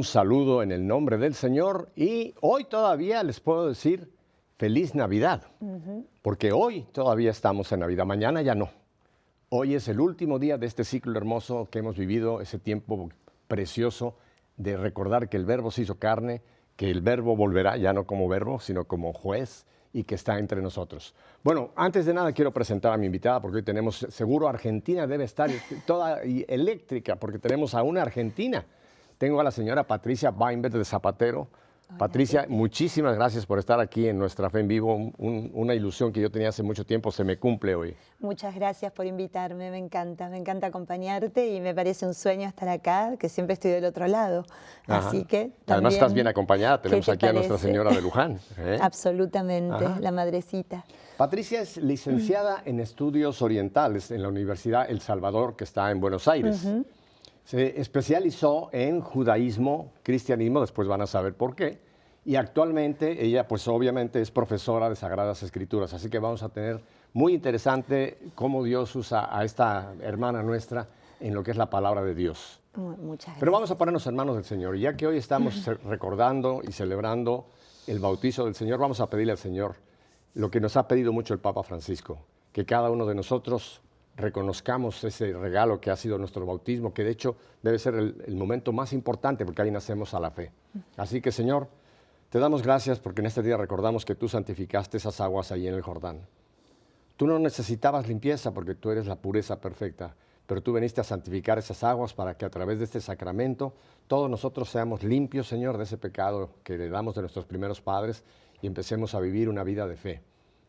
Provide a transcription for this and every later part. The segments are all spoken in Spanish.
Un saludo en el nombre del Señor y hoy todavía les puedo decir feliz Navidad, porque hoy todavía estamos en Navidad, mañana ya no. Hoy es el último día de este ciclo hermoso que hemos vivido, ese tiempo precioso de recordar que el Verbo se hizo carne, que el Verbo volverá ya no como verbo, sino como juez y que está entre nosotros. Bueno, antes de nada quiero presentar a mi invitada porque hoy tenemos, seguro Argentina debe estar toda eléctrica porque tenemos a una argentina. Tengo a la señora Patricia Weinberg de Zapatero. Hola, Patricia, muchísimas gracias por estar aquí en Nuestra Fe en Vivo. Una ilusión que yo tenía hace mucho tiempo se me cumple hoy. Muchas gracias por invitarme, me encanta acompañarte y me parece un sueño estar acá, que siempre estoy del otro lado. Ajá. Así que también, además estás bien acompañada, tenemos aquí a Nuestra Señora de Luján. Absolutamente, Ajá. La madrecita. Patricia es licenciada en Estudios Orientales en la Universidad El Salvador, que está en Buenos Aires. Se especializó en judaísmo, cristianismo, después van a saber por qué, y actualmente ella pues obviamente es profesora de Sagradas Escrituras, así que vamos a tener muy interesante cómo Dios usa a esta hermana nuestra en lo que es la palabra de Dios. Muchas gracias. Pero vamos a ponernos en manos del Señor, y ya que hoy estamos recordando y celebrando el bautizo del Señor, vamos a pedirle al Señor lo que nos ha pedido mucho el Papa Francisco, que cada uno de nosotros reconozcamos ese regalo que ha sido nuestro bautismo, que de hecho debe ser el momento más importante porque ahí nacemos a la fe. Así que, Señor, te damos gracias porque en este día recordamos que tú santificaste esas aguas ahí en el Jordán. Tú no necesitabas limpieza porque tú eres la pureza perfecta, pero tú veniste a santificar esas aguas para que a través de este sacramento todos nosotros seamos limpios, Señor, de ese pecado que heredamos de nuestros primeros padres y empecemos a vivir una vida de fe.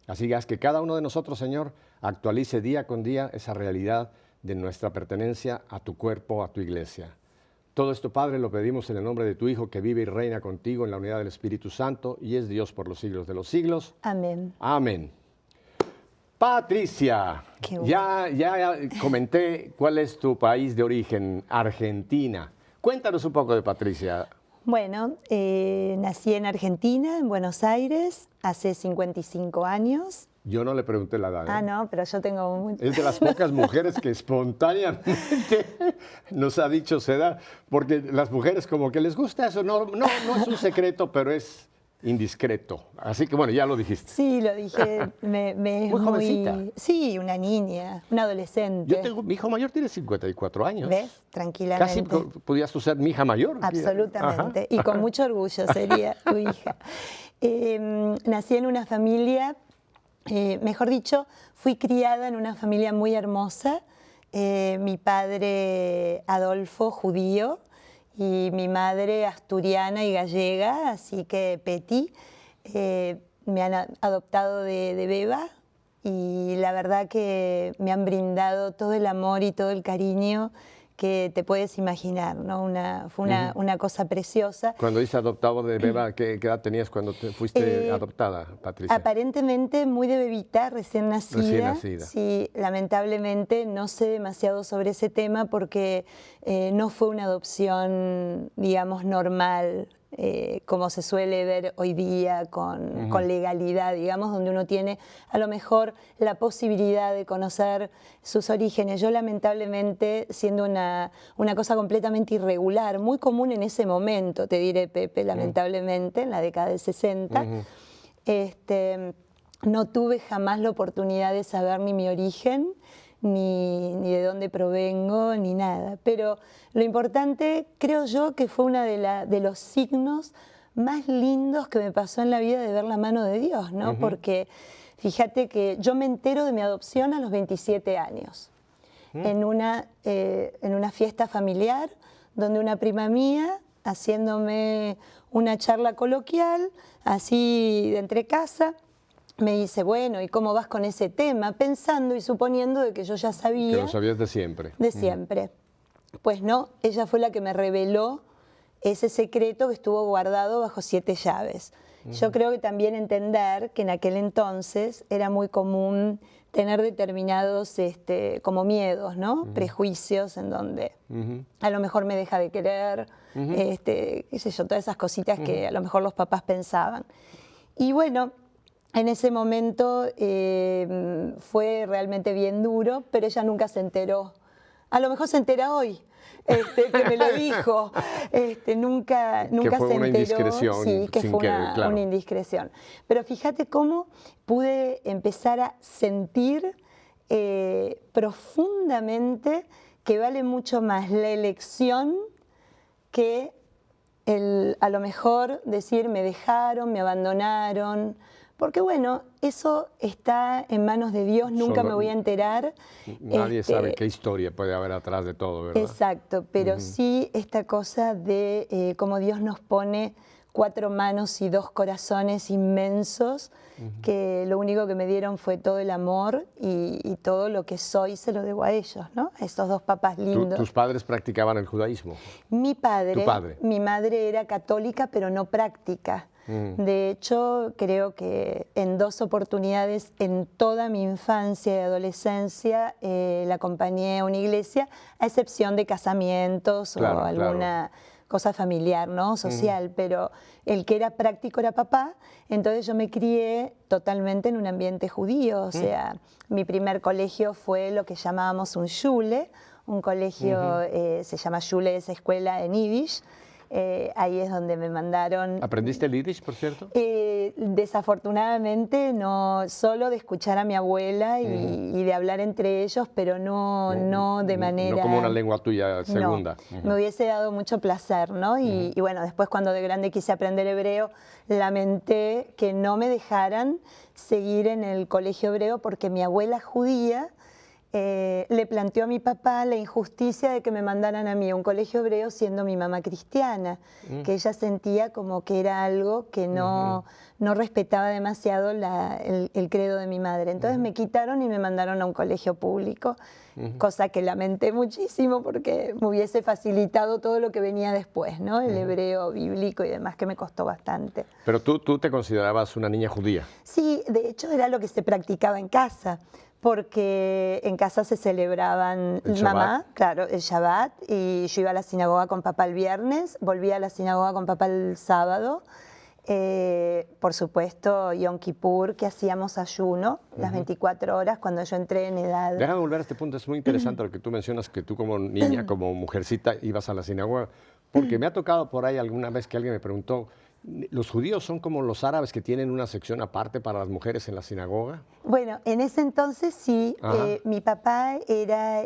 Así que haz que cada uno de nosotros, Señor, actualice día con día esa realidad de nuestra pertenencia a tu cuerpo, a tu iglesia. Todo esto, Padre, lo pedimos en el nombre de tu Hijo, que vive y reina contigo en la unidad del Espíritu Santo y es Dios por los siglos de los siglos. Amén. Amén. Patricia, Bueno. ya comenté cuál es tu país de origen, Argentina. Cuéntanos un poco de Patricia. Bueno, nací en Argentina, en Buenos Aires, hace 55 años. Yo no le pregunté la edad. Ah, no, pero yo tengo mucho. Es de las pocas mujeres que espontáneamente nos ha dicho su edad, porque las mujeres como que les gusta eso, no es un secreto, pero es indiscreto. Así que bueno, ya lo dijiste. Sí, lo dije. Muy jovencita. Sí, una niña, una adolescente. Mi hijo mayor tiene 54 años. ¿Ves? Tranquilamente. Casi podías tú ser mi hija mayor. Absolutamente. Ajá. Y con mucho orgullo sería tu hija. Nací en una familia, mejor dicho, fui criada en una familia muy hermosa. Mi padre Adolfo, judío, y mi madre asturiana y gallega, así que Peti. Me han adoptado de beba y la verdad que me han brindado todo el amor y todo el cariño que te puedes imaginar, ¿no? Fue una cosa preciosa. Cuando dices adoptado de beba, ¿qué edad tenías cuando te fuiste adoptada, Patricia? Aparentemente muy de bebita, recién nacida. Recién nacida. Sí, lamentablemente no sé demasiado sobre ese tema porque no fue una adopción, digamos, normal, como se suele ver hoy día con legalidad, digamos, donde uno tiene a lo mejor la posibilidad de conocer sus orígenes. Yo lamentablemente, siendo una cosa completamente irregular, muy común en ese momento, te diré, Pepe, lamentablemente, en la década del 60, no tuve jamás la oportunidad de saber ni mi origen, ni de dónde provengo, ni nada. Pero lo importante, creo yo, que fue uno de los signos más lindos que me pasó en la vida de ver la mano de Dios, ¿no? Porque fíjate que yo me entero de mi adopción a los 27 años, en una fiesta familiar, donde una prima mía, haciéndome una charla coloquial, así de entre casa, me dice, bueno, ¿y cómo vas con ese tema? Pensando y suponiendo de que yo ya sabía. Que lo sabías de siempre. De siempre. Pues no, ella fue la que me reveló ese secreto que estuvo guardado bajo 7 llaves. Yo creo que también entender que en aquel entonces era muy común tener determinados como miedos, ¿no? Prejuicios en donde a lo mejor me deja de querer, qué sé yo, todas esas cositas que a lo mejor los papás pensaban. Y bueno, en ese momento fue realmente bien duro, pero ella nunca se enteró. A lo mejor se entera hoy, que me lo dijo. Nunca que fue se una enteró. indiscreción Sí, que sin fue querer, claro. una indiscreción. Pero fíjate cómo pude empezar a sentir profundamente que vale mucho más la elección que a lo mejor decir me dejaron, me abandonaron, porque bueno, eso está en manos de Dios, nunca me voy a enterar. Nadie sabe qué historia puede haber atrás de todo, ¿verdad? Exacto, pero sí esta cosa de cómo Dios nos pone 4 manos y 2 corazones inmensos, que lo único que me dieron fue todo el amor y todo lo que soy se lo debo a ellos, ¿no? A estos 2 papás lindos. ¿Tus padres practicaban el judaísmo? Mi padre, ¿Tu padre? Mi madre era católica, pero no práctica. De hecho, creo que en 2 oportunidades en toda mi infancia y adolescencia la acompañé a una iglesia, a excepción de casamientos o alguna cosa familiar, ¿no? Social, pero el que era práctico era papá, entonces yo me crié totalmente en un ambiente judío, o sea, mi primer colegio fue lo que llamábamos un shule, un colegio, se llama shule, esa escuela en Yiddish. Ahí es donde me mandaron. ¿Aprendiste el Yiddish, por cierto? Desafortunadamente no, solo de escuchar a mi abuela y de hablar entre ellos, pero no de manera... No como una lengua tuya segunda. No, me hubiese dado mucho placer, ¿no? Y bueno, después cuando de grande quise aprender hebreo, lamenté que no me dejaran seguir en el colegio hebreo porque mi abuela judía le planteó a mi papá la injusticia de que me mandaran a mí a un colegio hebreo siendo mi mamá cristiana, que ella sentía como que era algo que no respetaba demasiado el credo de mi madre. Entonces me quitaron y me mandaron a un colegio público, cosa que lamenté muchísimo porque me hubiese facilitado todo lo que venía después, ¿no? El hebreo bíblico y demás, que me costó bastante. Pero tú te considerabas una niña judía. Sí, de hecho era lo que se practicaba en casa, porque en casa se celebraban mamá, claro, el Shabbat, y yo iba a la sinagoga con papá el viernes, volvía a la sinagoga con papá el sábado, por supuesto Yom Kippur, que hacíamos ayuno las 24 horas cuando yo entré en edad. Déjame volver a este punto, es muy interesante lo que tú mencionas, que tú como niña, como mujercita, ibas a la sinagoga, porque me ha tocado por ahí alguna vez que alguien me preguntó, ¿los judíos son como los árabes que tienen una sección aparte para las mujeres en la sinagoga? Bueno, en ese entonces sí, mi papá era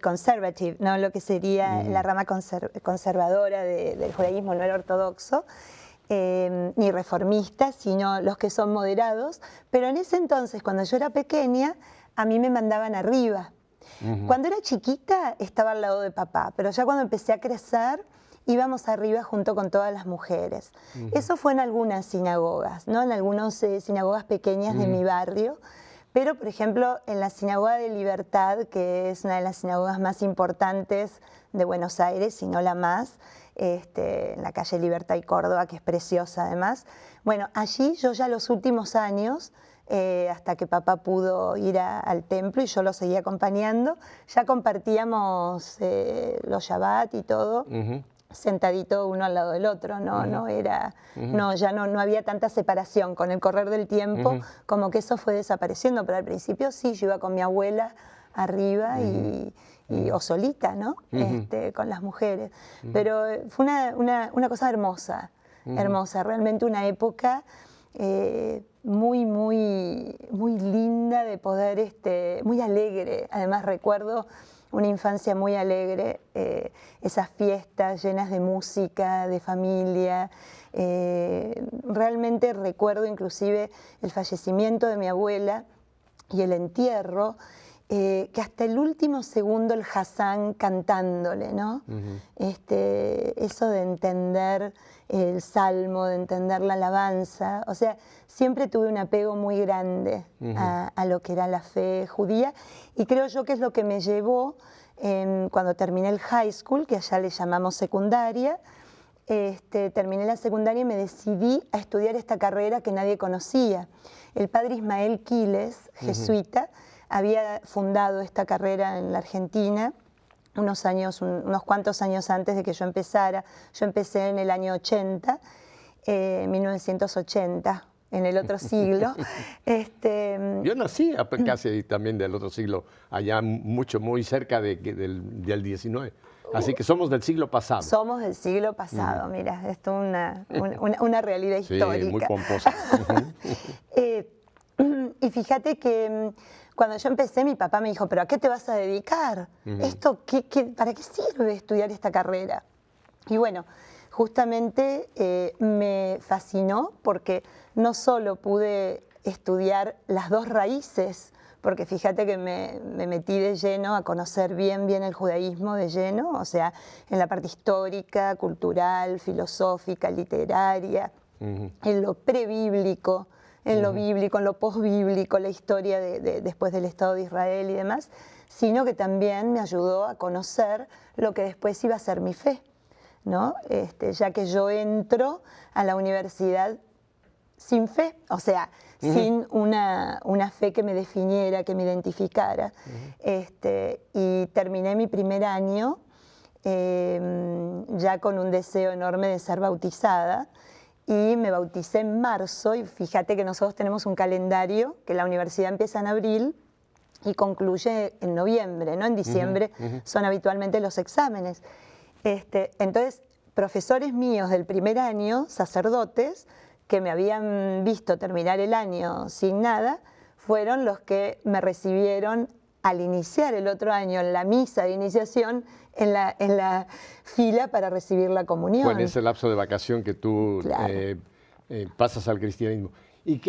conservative, ¿no? Lo que sería la rama conservadora del judaísmo, no era ortodoxo, ni reformista, sino los que son moderados, pero en ese entonces, cuando yo era pequeña, a mí me mandaban arriba. Cuando era chiquita estaba al lado de papá, pero ya cuando empecé a crecer íbamos arriba junto con todas las mujeres. Eso fue en algunas sinagogas, ¿no? En algunas sinagogas pequeñas de mi barrio, pero por ejemplo en la Sinagoga de Libertad, que es una de las sinagogas más importantes de Buenos Aires, si no la más, en la calle Libertad y Córdoba, que es preciosa además. Bueno, allí yo ya los últimos años, hasta que papá pudo ir al templo y yo lo seguía acompañando, ya compartíamos los Shabbat y todo, sentadito uno al lado del otro, no era, ya no había tanta separación. Con el correr del tiempo, como que eso fue desapareciendo, pero al principio sí, yo iba con mi abuela arriba o solita, ¿no? Con las mujeres. Pero fue una cosa hermosa, hermosa, realmente una época muy linda de poder, muy alegre. Además recuerdo una infancia muy alegre, esas fiestas llenas de música, de familia. Realmente recuerdo inclusive el fallecimiento de mi abuela y el entierro, que hasta el último segundo el Hassán cantándole, ¿no? Eso de entender el salmo, de entender la alabanza, o sea, siempre tuve un apego muy grande a lo que era la fe judía, y creo yo que es lo que me llevó, cuando terminé el high school, que allá le llamamos secundaria, terminé la secundaria y me decidí a estudiar esta carrera que nadie conocía. El padre Ismael Quiles, jesuita, había fundado esta carrera en la Argentina unos cuantos años antes de que yo empezara. Yo empecé en el año 80, 1980, en el otro siglo. Yo nací casi también del otro siglo, allá muy cerca del 19. Así que somos del siglo pasado. Somos del siglo pasado, mira, esto es una realidad histórica. Sí, muy pomposa. Y fíjate que cuando yo empecé, mi papá me dijo, ¿pero a qué te vas a dedicar? ¿Para qué sirve estudiar esta carrera? Y bueno, justamente me fascinó porque no solo pude estudiar las dos raíces, porque fíjate que me metí de lleno a conocer bien el judaísmo de lleno, o sea, en la parte histórica, cultural, filosófica, literaria, en lo prebíblico, en lo bíblico, en lo posbíblico, la historia después del Estado de Israel y demás, sino que también me ayudó a conocer lo que después iba a ser mi fe, ¿no? Ya que yo entro a la universidad sin fe, o sea, sin una fe que me definiera, que me identificara. Y terminé mi primer año ya con un deseo enorme de ser bautizada, y me bauticé en marzo, y fíjate que nosotros tenemos un calendario que la universidad empieza en abril y concluye en noviembre, ¿no? En diciembre son habitualmente los exámenes. Entonces, profesores míos del primer año, sacerdotes, que me habían visto terminar el año sin nada, fueron los que me recibieron al iniciar el otro año en la misa de iniciación, en la fila para recibir la comunión. Fue en ese lapso de vacación que tú pasas al cristianismo. ¿Y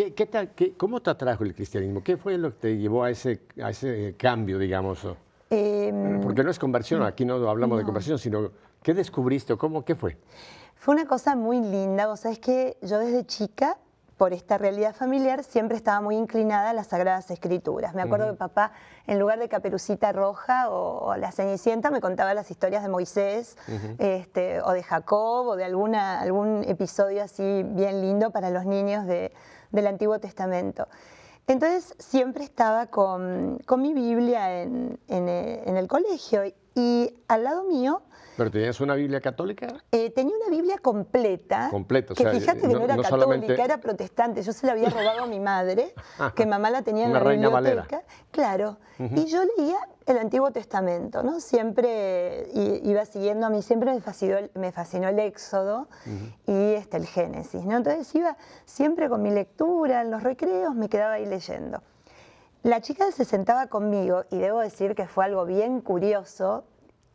cómo te atrajo el cristianismo? ¿Qué fue lo que te llevó a ese cambio, digamos? Porque no es conversión, aquí no hablamos de conversión, sino ¿qué descubriste o qué fue? Fue una cosa muy linda. Vos sabés que yo desde chica, por esta realidad familiar, siempre estaba muy inclinada a las Sagradas Escrituras. Me acuerdo que papá, en lugar de Caperucita Roja o La Cenicienta, me contaba las historias de Moisés, o de Jacob, o de algún episodio así bien lindo para los niños del Antiguo Testamento. Entonces siempre estaba con mi Biblia en el colegio, y al lado mío... ¿Pero tenías una Biblia católica? Tenía una Biblia completa, completa, que o sea, fíjate que no era católica, solamente... era protestante. Yo se la había robado a mi madre, que mamá la tenía en una la Reina biblioteca. Valera. Claro, y yo leía el Antiguo Testamento, ¿no? Siempre iba siguiendo, a mí siempre me fascinó el Éxodo y el Génesis, ¿no? Entonces iba siempre con mi lectura, en los recreos me quedaba ahí leyendo. La chica se sentaba conmigo, y debo decir que fue algo bien curioso.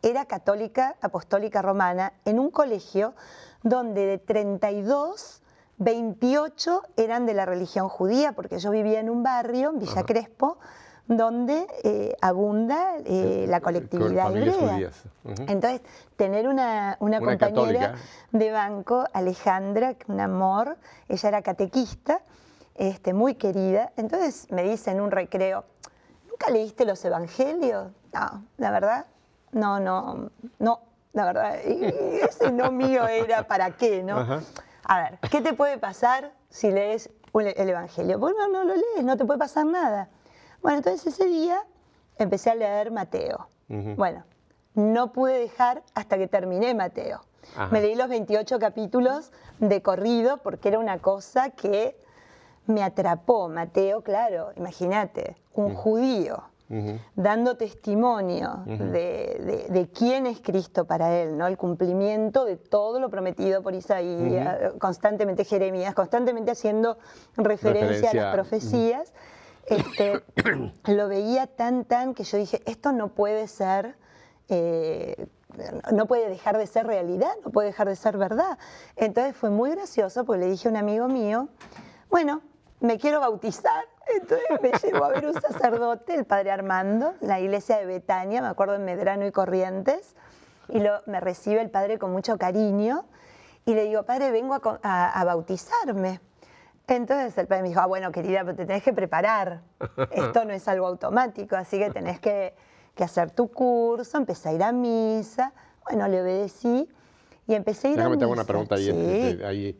Era católica, apostólica romana, en un colegio donde de 32, 28 eran de la religión judía, porque yo vivía en un barrio, en Villa Crespo, donde abunda la colectividad hebrea. Judías. Entonces, tener una compañera católica de banco, Alejandra, un amor, ella era catequista, muy querida. Entonces me dice en un recreo, ¿nunca leíste los evangelios? No, la verdad, no, la verdad, ese no mío era, ¿para qué, no? A ver, ¿qué te puede pasar si lees el evangelio? Bueno, no lo lees, no te puede pasar nada. Bueno, entonces ese día empecé a leer Mateo. Bueno, no pude dejar hasta que terminé Mateo. Me leí los 28 capítulos de corrido, porque era una cosa que me atrapó. Mateo, claro, imagínate, un judío dando testimonio de quién es Cristo para él, ¿no? El cumplimiento de todo lo prometido por Isaías, constantemente Jeremías, constantemente haciendo referencia a las profecías. Lo veía tan que yo dije, esto no puede ser, no puede dejar de ser realidad, no puede dejar de ser verdad. Entonces fue muy gracioso, porque le dije a un amigo mío, bueno, me quiero bautizar. Entonces me llevó a ver un sacerdote, el padre Armando, en la iglesia de Betania, me acuerdo, en Medrano y Corrientes, y me recibe el padre con mucho cariño, y le digo, padre, vengo a bautizarme. Entonces el padre me dijo, bueno, querida, pero te tenés que preparar, esto no es algo automático, así que tenés que hacer tu curso. Empecé a ir a misa, bueno, le obedecí, y empecé a ir a misa. Déjame te hago una pregunta ahí.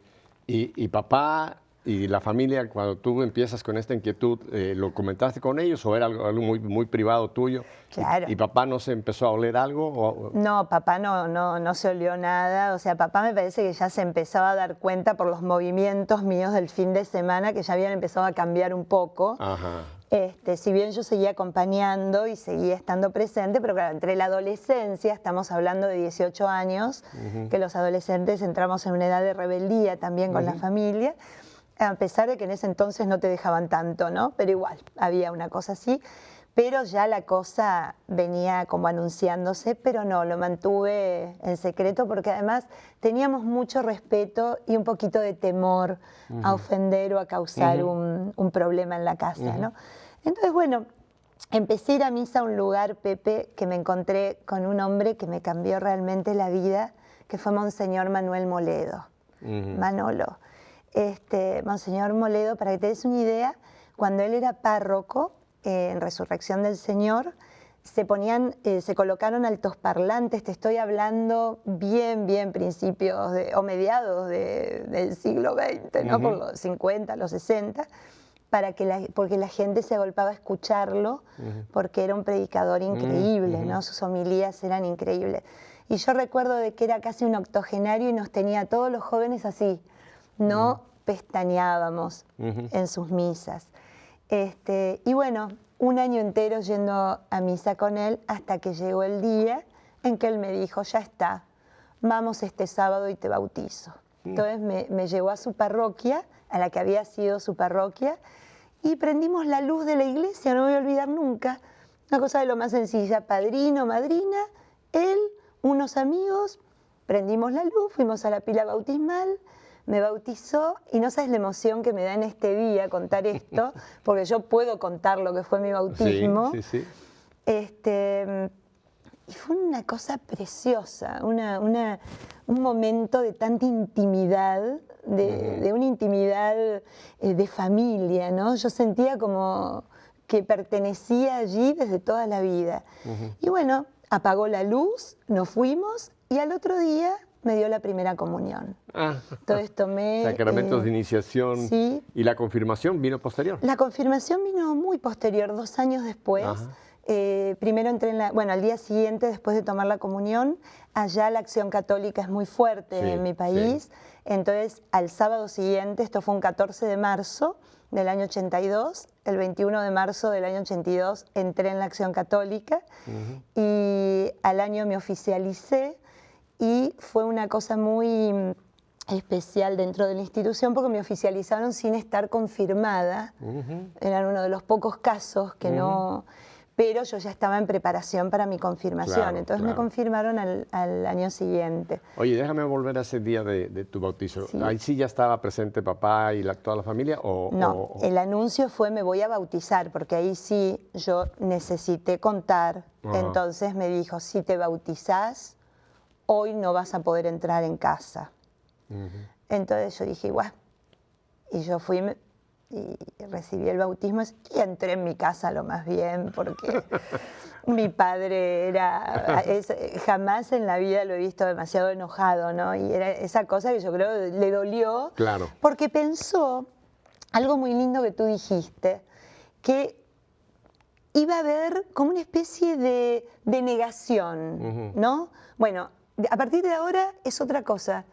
Sí. ¿Y papá Y la familia, cuando tú empiezas con esta inquietud, ¿lo comentaste con ellos o era algo muy, muy privado tuyo? Claro. ¿Y papá no se empezó a oler algo? No, papá no se olió nada. O sea, papá me parece que ya se empezaba a dar cuenta por los movimientos míos del fin de semana que ya habían empezado a cambiar un poco. Ajá. Si bien yo seguía acompañando y seguía estando presente, pero claro, entre la adolescencia, estamos hablando de 18 años, que los adolescentes entramos en una edad de rebeldía también con la familia, a pesar de que en ese entonces no te dejaban tanto, ¿no? Pero igual, había una cosa así. Pero ya la cosa venía como anunciándose, pero no, lo mantuve en secreto porque además teníamos mucho respeto y un poquito de temor a ofender o a causar un problema en la casa, ¿no? Entonces, bueno, empecé a ir a misa a un lugar, Pepe, que me encontré con un hombre que me cambió realmente la vida, que fue Monseñor Manuel Moledo, Manolo. Monseñor Moledo, para que te des una idea, cuando él era párroco, en Resurrección del Señor, se colocaron altoparlantes, te estoy hablando bien principios o mediados del siglo XX, ¿no? Por los 50, los 60, porque la gente se agolpaba a escucharlo, porque era un predicador increíble, ¿no? Sus homilías eran increíbles. Y yo recuerdo de que era casi un octogenario y nos tenía a todos los jóvenes así, no pestañeábamos en sus misas. Y bueno, un año entero yendo a misa con él hasta que llegó el día en que él me dijo, ya está, vamos este sábado y te bautizo. Entonces me llevó a su parroquia, a la que había sido su parroquia, y prendimos la luz de la iglesia, no me voy a olvidar nunca. Una cosa de lo más sencilla, padrino, madrina, él, unos amigos, prendimos la luz, fuimos a la pila bautismal, me bautizó y no sabes la emoción que me da en este día contar esto, porque yo puedo contar lo que fue mi bautismo. Sí. Y fue una cosa preciosa, un momento de tanta intimidad, de una intimidad de familia, ¿no? Yo sentía como que pertenecía allí desde toda la vida. Y bueno, apagó la luz, nos fuimos y al otro día me dio la primera comunión. Entonces tomé... Sacramentos de iniciación. Sí. ¿Y la confirmación vino posterior? La confirmación vino muy posterior, 2 años después. Primero entré al día siguiente, después de tomar la comunión, allá la Acción Católica es muy fuerte en mi país. Entonces, al sábado siguiente, esto fue un 14 de marzo del año 82, el 21 de marzo del año 82 entré en la Acción Católica y al año me oficialicé. Y fue una cosa muy especial dentro de la institución porque me oficializaron sin estar confirmada. Eran uno de los pocos casos que no... Pero yo ya estaba en preparación para mi confirmación. Claro, Entonces me confirmaron al año siguiente. Oye, déjame volver a ese día de tu bautizo. Sí. ¿Ahí sí ya estaba presente papá y toda la familia? No, el anuncio fue me voy a bautizar, porque ahí sí yo necesité contar. Entonces me dijo, si te bautizás, hoy no vas a poder entrar en casa. Entonces yo dije, guau. Y yo fui y recibí el bautismo y entré en mi casa lo más bien, porque mi padre jamás en la vida lo he visto demasiado enojado, ¿no? Y era esa cosa que yo creo le dolió, claro, porque pensó algo muy lindo que tú dijiste, que iba a haber como una especie de negación, ¿no? Bueno, a partir de ahora es otra cosa.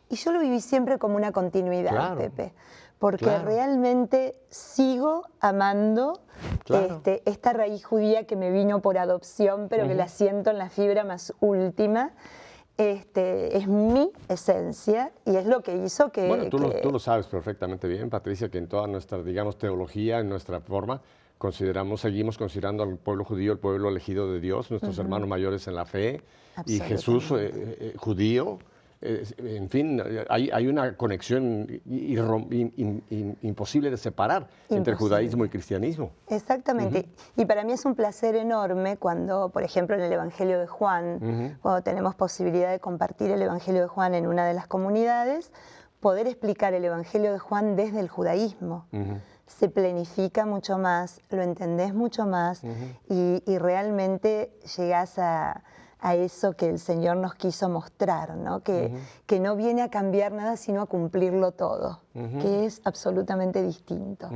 Y yo lo viví siempre como una continuidad, Pepe. Porque realmente sigo amando esta raíz judía que me vino por adopción, pero que la siento en la fibra más última. Es mi esencia y es lo que hizo que... Bueno, tú lo sabes perfectamente bien, Patricia, que en toda nuestra, digamos, teología, en nuestra forma, seguimos considerando al pueblo judío el pueblo elegido de Dios, nuestros hermanos mayores en la fe, y Jesús judío. En fin, hay una conexión imposible de separar entre judaísmo y cristianismo. Exactamente. Y para mí es un placer enorme cuando, por ejemplo, en el Evangelio de Juan, cuando tenemos posibilidad de compartir el Evangelio de Juan en una de las comunidades, poder explicar el Evangelio de Juan desde el judaísmo. Se planifica mucho más, lo entendés mucho más y realmente llegás a a eso que el Señor nos quiso mostrar, ¿no? Que no viene a cambiar nada, sino a cumplirlo todo, que es absolutamente distinto,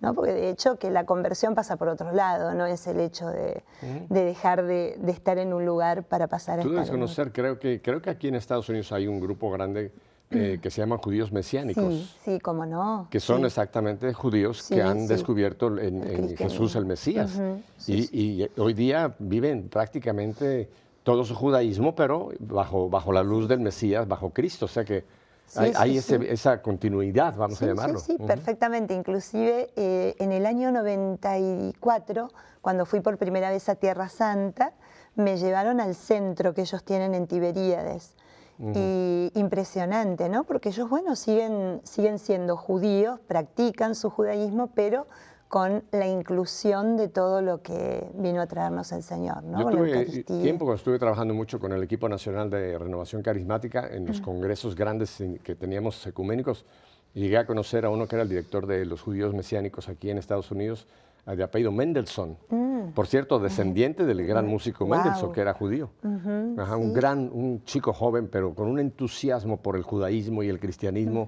¿no? Porque de hecho que la conversión pasa por otro lado, no es el hecho de dejar de estar en un lugar para pasar a Tú estar debes en otro. conocer, creo que aquí en Estados Unidos hay un grupo grande que se llaman judíos mesiánicos. Sí, sí, cómo no. Que son sí. exactamente judíos Sí, que han sí. descubierto en cristianismo. Jesús el Mesías. Sí, Y hoy día viven prácticamente todo su judaísmo, pero bajo la luz del Mesías, bajo Cristo. O sea que hay esa continuidad, vamos a llamarlo. Sí, perfectamente. Inclusive en el año 94, cuando fui por primera vez a Tierra Santa, me llevaron al centro que ellos tienen en Tiberíades. Y impresionante, ¿no? Porque ellos, bueno, siguen siendo judíos, practican su judaísmo, pero con la inclusión de todo lo que vino a traernos el Señor, ¿no? Yo Con la tuve Eucaristía. tiempo cuando estuve trabajando mucho con el equipo nacional de Renovación Carismática en los congresos grandes que teníamos ecuménicos. Y llegué a conocer a uno que era el director de los judíos mesiánicos aquí en Estados Unidos, de apellido Mendelssohn. Por cierto, descendiente del gran músico Mendelssohn, que era judío. Un chico joven, pero con un entusiasmo por el judaísmo y el cristianismo.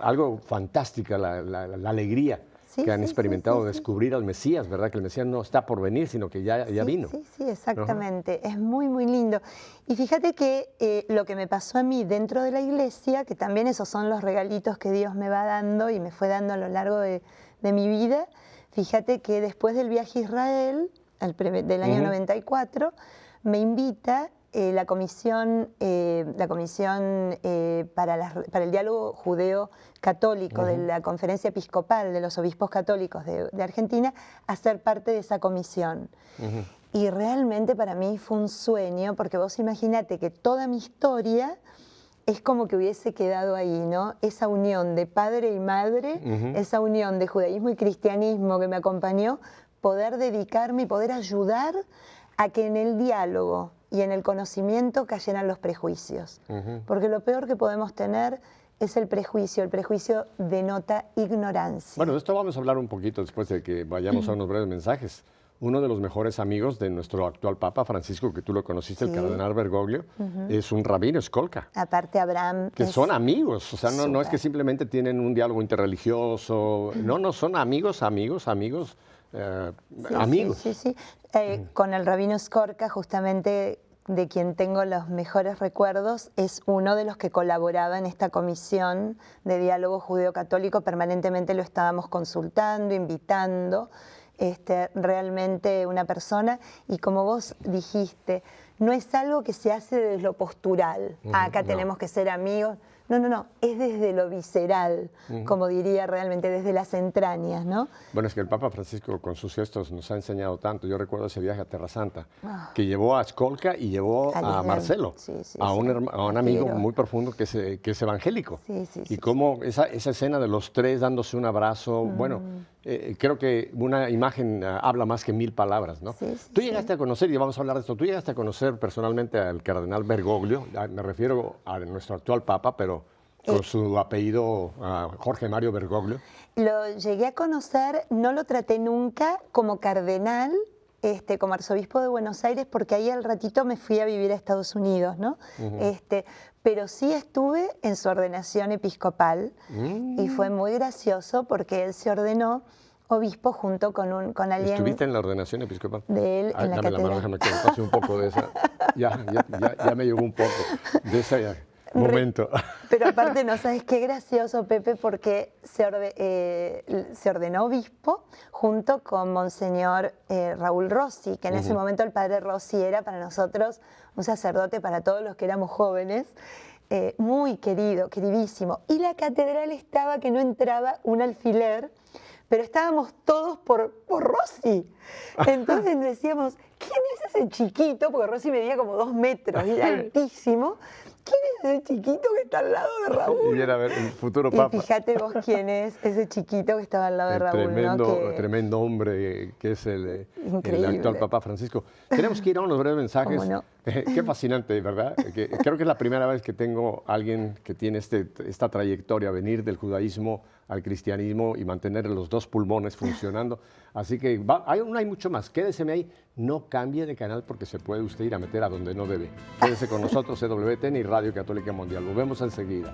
Algo fantástica, la alegría que han experimentado de descubrir al Mesías, ¿verdad? Que el Mesías no está por venir, sino que ya vino. Sí, exactamente. Es muy, muy lindo. Y fíjate que lo que me pasó a mí dentro de la iglesia, que también esos son los regalitos que Dios me va dando y me fue dando a lo largo de mi vida. Fíjate que después del viaje a Israel, del año 94, me invita la comisión para el diálogo judeo-católico de la Conferencia Episcopal de los Obispos Católicos de Argentina a ser parte de esa comisión. Y realmente para mí fue un sueño, porque vos imaginate que toda mi historia es como que hubiese quedado ahí, ¿no? Esa unión de padre y madre, esa unión de judaísmo y cristianismo que me acompañó, poder dedicarme y poder ayudar a que en el diálogo y en el conocimiento cayeran los prejuicios. Porque lo peor que podemos tener es el prejuicio. El prejuicio denota ignorancia. Bueno, de esto vamos a hablar un poquito después de que vayamos a unos breves mensajes. Uno de los mejores amigos de nuestro actual Papa Francisco, que tú lo conociste, el cardenal Bergoglio, es un rabino Skolka. Aparte Abraham. Que son amigos, o sea, no es que simplemente tienen un diálogo interreligioso, no, son amigos. Con el rabino Skorka, justamente de quien tengo los mejores recuerdos, es uno de los que colaboraba en esta comisión de diálogo judeo-católico. Permanentemente lo estábamos consultando, invitando. Realmente una persona, y como vos dijiste, no es algo que se hace desde lo postural, acá tenemos que ser amigos, no, es desde lo visceral, como diría realmente, desde las entrañas, ¿no? Bueno, es que el Papa Francisco con sus gestos nos ha enseñado tanto. Yo recuerdo ese viaje a Terra Santa, que llevó a Skolka y llevó a Marcelo, a un amigo muy profundo que es evangélico. Y cómo esa escena de los tres dándose un abrazo, bueno, creo que una imagen habla más que 1000 palabras, ¿no? Tú llegaste a conocer, y vamos a hablar de esto, tú llegaste a conocer personalmente al cardenal Bergoglio, me refiero a nuestro actual Papa, pero con su apellido Jorge Mario Bergoglio. Lo llegué a conocer, no lo traté nunca como cardenal, como arzobispo de Buenos Aires, porque ahí al ratito me fui a vivir a Estados Unidos, ¿no? Pero sí estuve en su ordenación episcopal y fue muy gracioso porque él se ordenó obispo junto con alguien. ¿Estuviste en la ordenación episcopal? De él en la dame catedral. la mano, déjame que me pase un poco de esa. Ya me llegó un poco de ese momento. Pero aparte, no sabes qué gracioso, Pepe, porque se ordenó obispo junto con Monseñor Raúl Rossi, que en ese momento el padre Rossi era para nosotros un sacerdote, para todos los que éramos jóvenes, muy querido, queridísimo. Y la catedral estaba que no entraba un alfiler, pero estábamos todos por Rossi. Entonces decíamos, ¿quién es ese chiquito? Porque Rossi medía como 2 metros, y era altísimo. ¿quién es ese chiquito que está al lado de Raúl? Y viene a ver el futuro Y papa. fíjate vos quién es ese chiquito que estaba al lado de El Raúl, tremendo, ¿no? tremendo hombre que es el Increíble. actual Papa Francisco. Tenemos que ir a unos breves mensajes. ¿Cómo no? Qué fascinante, ¿verdad? Creo que es la primera vez que tengo a alguien que tiene esta trayectoria, venir del judaísmo al cristianismo y mantener los dos pulmones funcionando. Así que aún hay mucho más. Quédese ahí. No cambie de canal porque se puede usted ir a meter a donde no debe. Quédese con nosotros, EWTN y Radio Católica Mundial. Nos vemos enseguida.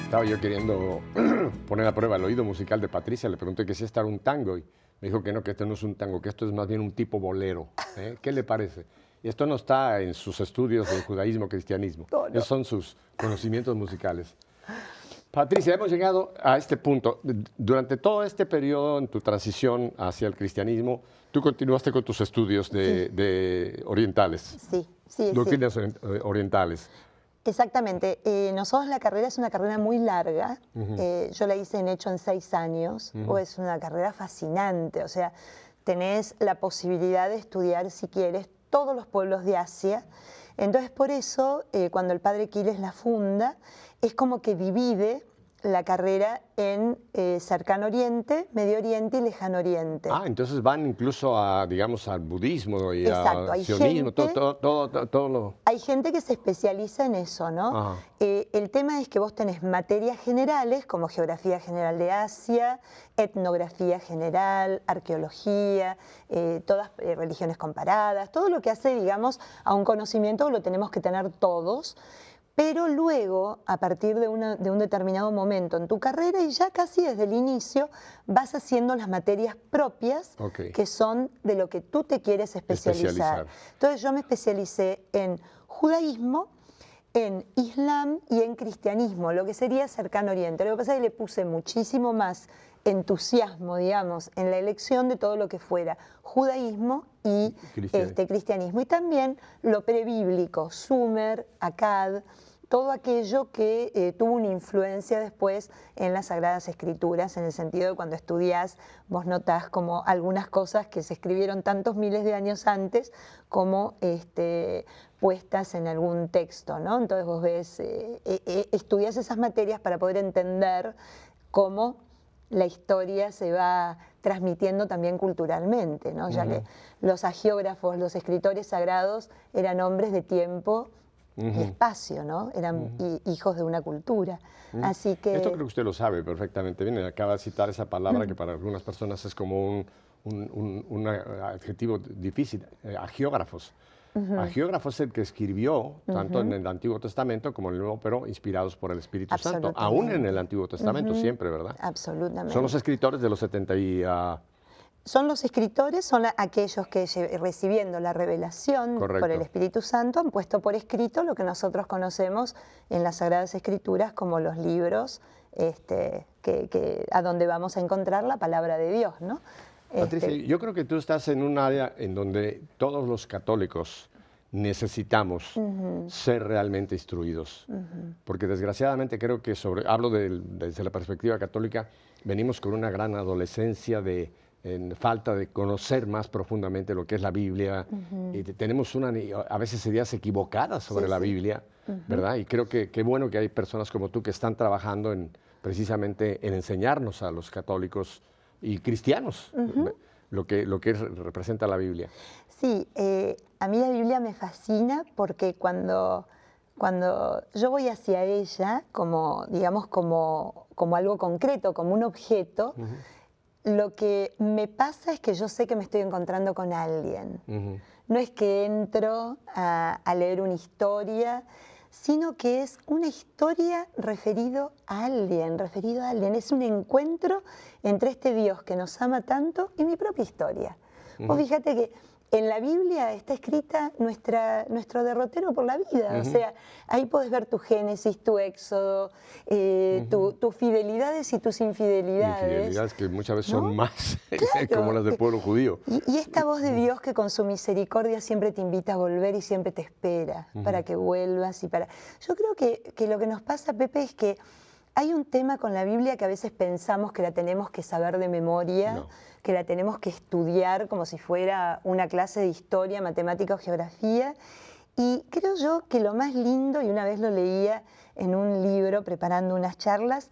Estaba yo queriendo poner a prueba el oído musical de Patricia, le pregunté que si esto era un tango y me dijo que no, que esto no es un tango, que esto es más bien un tipo bolero. ¿Qué le parece? Y esto no está en sus estudios de judaísmo, cristianismo, esos son sus conocimientos musicales. Patricia, hemos llegado a este punto. Durante todo este periodo en tu transición hacia el cristianismo, tú continuaste con tus estudios de orientales. Sí. Doctrinas orientales. Exactamente. Nosotros la carrera es una carrera muy larga. Yo la hice en 6 años. Es una carrera fascinante. O sea, tenés la posibilidad de estudiar, si quieres, todos los pueblos de Asia. Entonces, por eso, cuando el padre Quiles la funda, es como que divide la carrera en Cercano Oriente, Medio Oriente y Lejano Oriente. Ah, entonces van incluso a, digamos, al budismo y exacto, al sionismo, todo lo... Hay gente que se especializa en eso, ¿no? El tema es que vos tenés materias generales, como Geografía General de Asia, Etnografía General, Arqueología, todas religiones comparadas, todo lo que hace, digamos, a un conocimiento lo tenemos que tener todos. Pero luego, a partir de un determinado momento en tu carrera y ya casi desde el inicio, vas haciendo las materias propias que son de lo que tú te quieres especializar. Entonces yo me especialicé en judaísmo, en islam y en cristianismo, lo que sería Cercano Oriente. Lo que pasa es que le puse muchísimo más entusiasmo, digamos, en la elección de todo lo que fuera judaísmo y cristianismo. Y también lo prebíblico, Sumer, Akkad, todo aquello que tuvo una influencia después en las Sagradas Escrituras, en el sentido de cuando estudiás, vos notás como algunas cosas que se escribieron tantos miles de años antes como puestas en algún texto, ¿no? Entonces vos ves, estudiás esas materias para poder entender cómo la historia se va transmitiendo también culturalmente, ¿no? Ya que los agiógrafos, los escritores sagrados eran hombres de tiempo y espacio, ¿no? Eran hijos de una cultura. Así que... Esto creo que usted lo sabe perfectamente bien. Acaba de citar esa palabra que para algunas personas es como un adjetivo difícil, agiógrafos. Agiógrafo es el que escribió, tanto en el Antiguo Testamento como en el Nuevo, pero inspirados por el Espíritu Santo. Aún en el Antiguo Testamento, siempre, ¿verdad? Absolutamente. Son los escritores de los 70 y... Son los escritores, son aquellos que recibiendo la revelación por el Espíritu Santo han puesto por escrito lo que nosotros conocemos en las Sagradas Escrituras como los libros a donde vamos a encontrar la palabra de Dios, ¿no? Patricia, yo creo que tú estás en un área en donde todos los católicos necesitamos ser realmente instruidos, porque desgraciadamente creo que hablo desde la perspectiva católica, venimos con una gran adolescencia en falta de conocer más profundamente lo que es la Biblia, y tenemos a veces ideas equivocadas sobre la Biblia, ¿verdad? Y creo que qué bueno que hay personas como tú que están trabajando precisamente en enseñarnos a los católicos y cristianos lo que representa la Biblia. Sí, a mí la Biblia me fascina porque cuando yo voy hacia ella como, digamos, como algo concreto, como un objeto, lo que me pasa es que yo sé que me estoy encontrando con alguien. No es que entro a leer una historia, sino que es una historia referido a alguien. Es un encuentro entre este Dios que nos ama tanto y mi propia historia. Vos fíjate que en la Biblia está escrita nuestro derrotero por la vida. O sea, ahí podés ver tu Génesis, tu Éxodo, tus fidelidades y tus infidelidades. Infidelidades que muchas veces ¿no? son más Claro. como las del pueblo judío. Y esta voz de Dios que con su misericordia siempre te invita a volver y siempre te espera para que vuelvas. Yo creo que lo que nos pasa, Pepe, es que hay un tema con la Biblia que a veces pensamos que la tenemos que saber de memoria, que la tenemos que estudiar como si fuera una clase de historia, matemática o geografía. Y creo yo que lo más lindo, y una vez lo leía en un libro preparando unas charlas,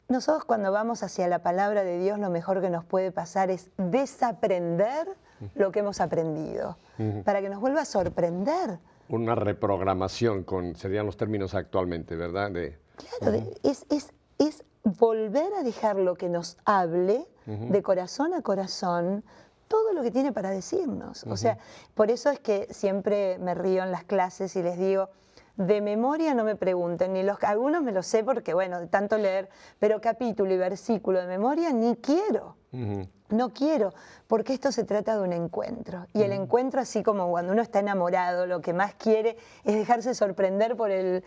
nosotros cuando vamos hacia la palabra de Dios, lo mejor que nos puede pasar es desaprender lo que hemos aprendido, para que nos vuelva a sorprender. Una reprogramación, serían los términos actualmente, ¿verdad? Claro, es volver a dejar lo que nos hable de corazón a corazón, todo lo que tiene para decirnos. O sea, por eso es que siempre me río en las clases y les digo, de memoria no me pregunten, algunos me lo sé porque, bueno, de tanto leer, pero capítulo y versículo de memoria ni quiero. No quiero, porque esto se trata de un encuentro. Y el encuentro, así como cuando uno está enamorado, lo que más quiere es dejarse sorprender por el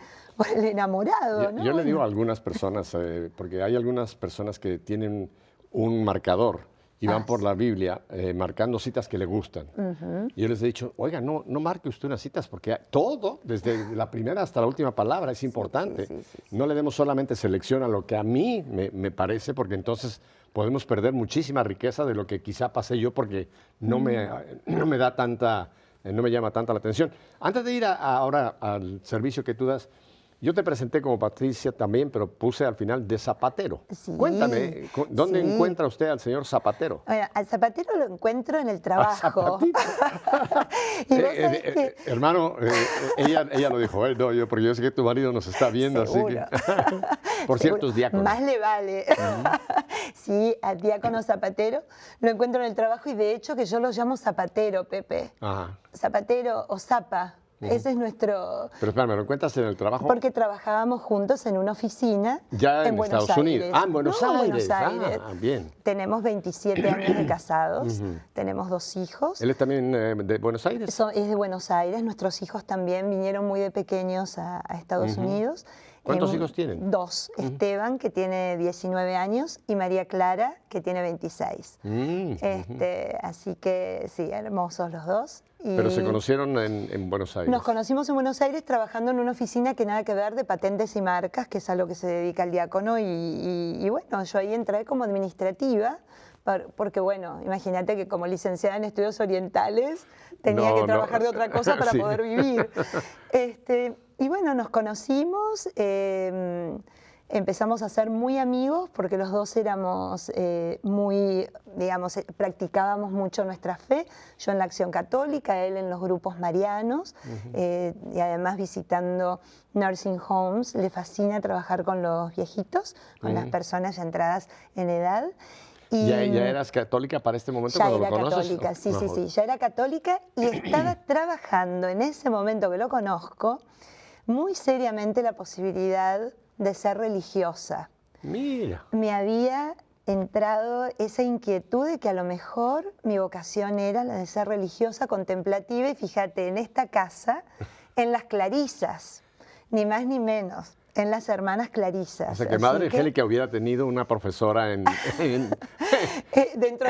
enamorado, ¿no? Yo le digo a algunas personas, porque hay algunas personas que tienen un marcador y van por la Biblia marcando citas que le gustan. Y yo les he dicho, oiga, no marque usted unas citas porque todo, desde la primera hasta la última palabra, es importante. Sí. No le demos solamente selección a lo que a mí me parece, porque entonces podemos perder muchísima riqueza de lo que quizá pasé yo porque no me da tanta, no me llama tanta la atención. Antes de ir ahora al servicio que tú das, yo te presenté como Patricia también, pero puse al final de Zapatero. Sí, Cuéntame, ¿dónde encuentra usted al señor Zapatero? Bueno, al Zapatero lo encuentro en el trabajo. Y vos sabés que... Hermano, ella lo dijo, no, porque yo sé que tu marido nos está viendo, seguro. Así que... Por cierto, es diácono. Más le vale. Sí, al diácono Zapatero lo encuentro en el trabajo y de hecho que yo lo llamo Zapatero, Pepe. Zapatero o Zapa. Ese es nuestro... Pero espérame, ¿lo encuentras en el trabajo? Porque trabajábamos juntos en una oficina ya en Buenos Estados Aires. Unidos. En Buenos Aires. Bien. Tenemos 27 años de casados, tenemos 2 hijos. ¿Él es también de Buenos Aires? Es de Buenos Aires, nuestros hijos también vinieron muy de pequeños a Estados Unidos. ¿Cuántos hijos tienen? 2, Esteban, que tiene 19 años, y María Clara, que tiene 26. Así que sí, hermosos los dos. Pero se conocieron en Buenos Aires. Nos conocimos en Buenos Aires trabajando en una oficina que nada que ver de patentes y marcas, que es a lo que se dedica el diácono, y bueno, yo ahí entré como administrativa, porque bueno, imagínate que como licenciada en estudios orientales tenía que trabajar de otra cosa para poder vivir. Y bueno, nos conocimos, empezamos a ser muy amigos porque los dos éramos digamos, practicábamos mucho nuestra fe, yo en la Acción Católica, él en los grupos marianos, y además visitando nursing homes, le fascina trabajar con los viejitos, con las personas ya entradas en edad. Y ¿Ya eras católica para este momento cuando lo conoces? Ya era católica, sí, ya era católica y estaba trabajando en ese momento que lo conozco muy seriamente la posibilidad de ser religiosa. Mira. Me había entrado esa inquietud de que a lo mejor mi vocación era la de ser religiosa, contemplativa, y fíjate, en esta casa, en las Clarisas, ni más ni menos, en las hermanas Clarisas. O sea, que Madre Angélica hubiera tenido una profesora dentro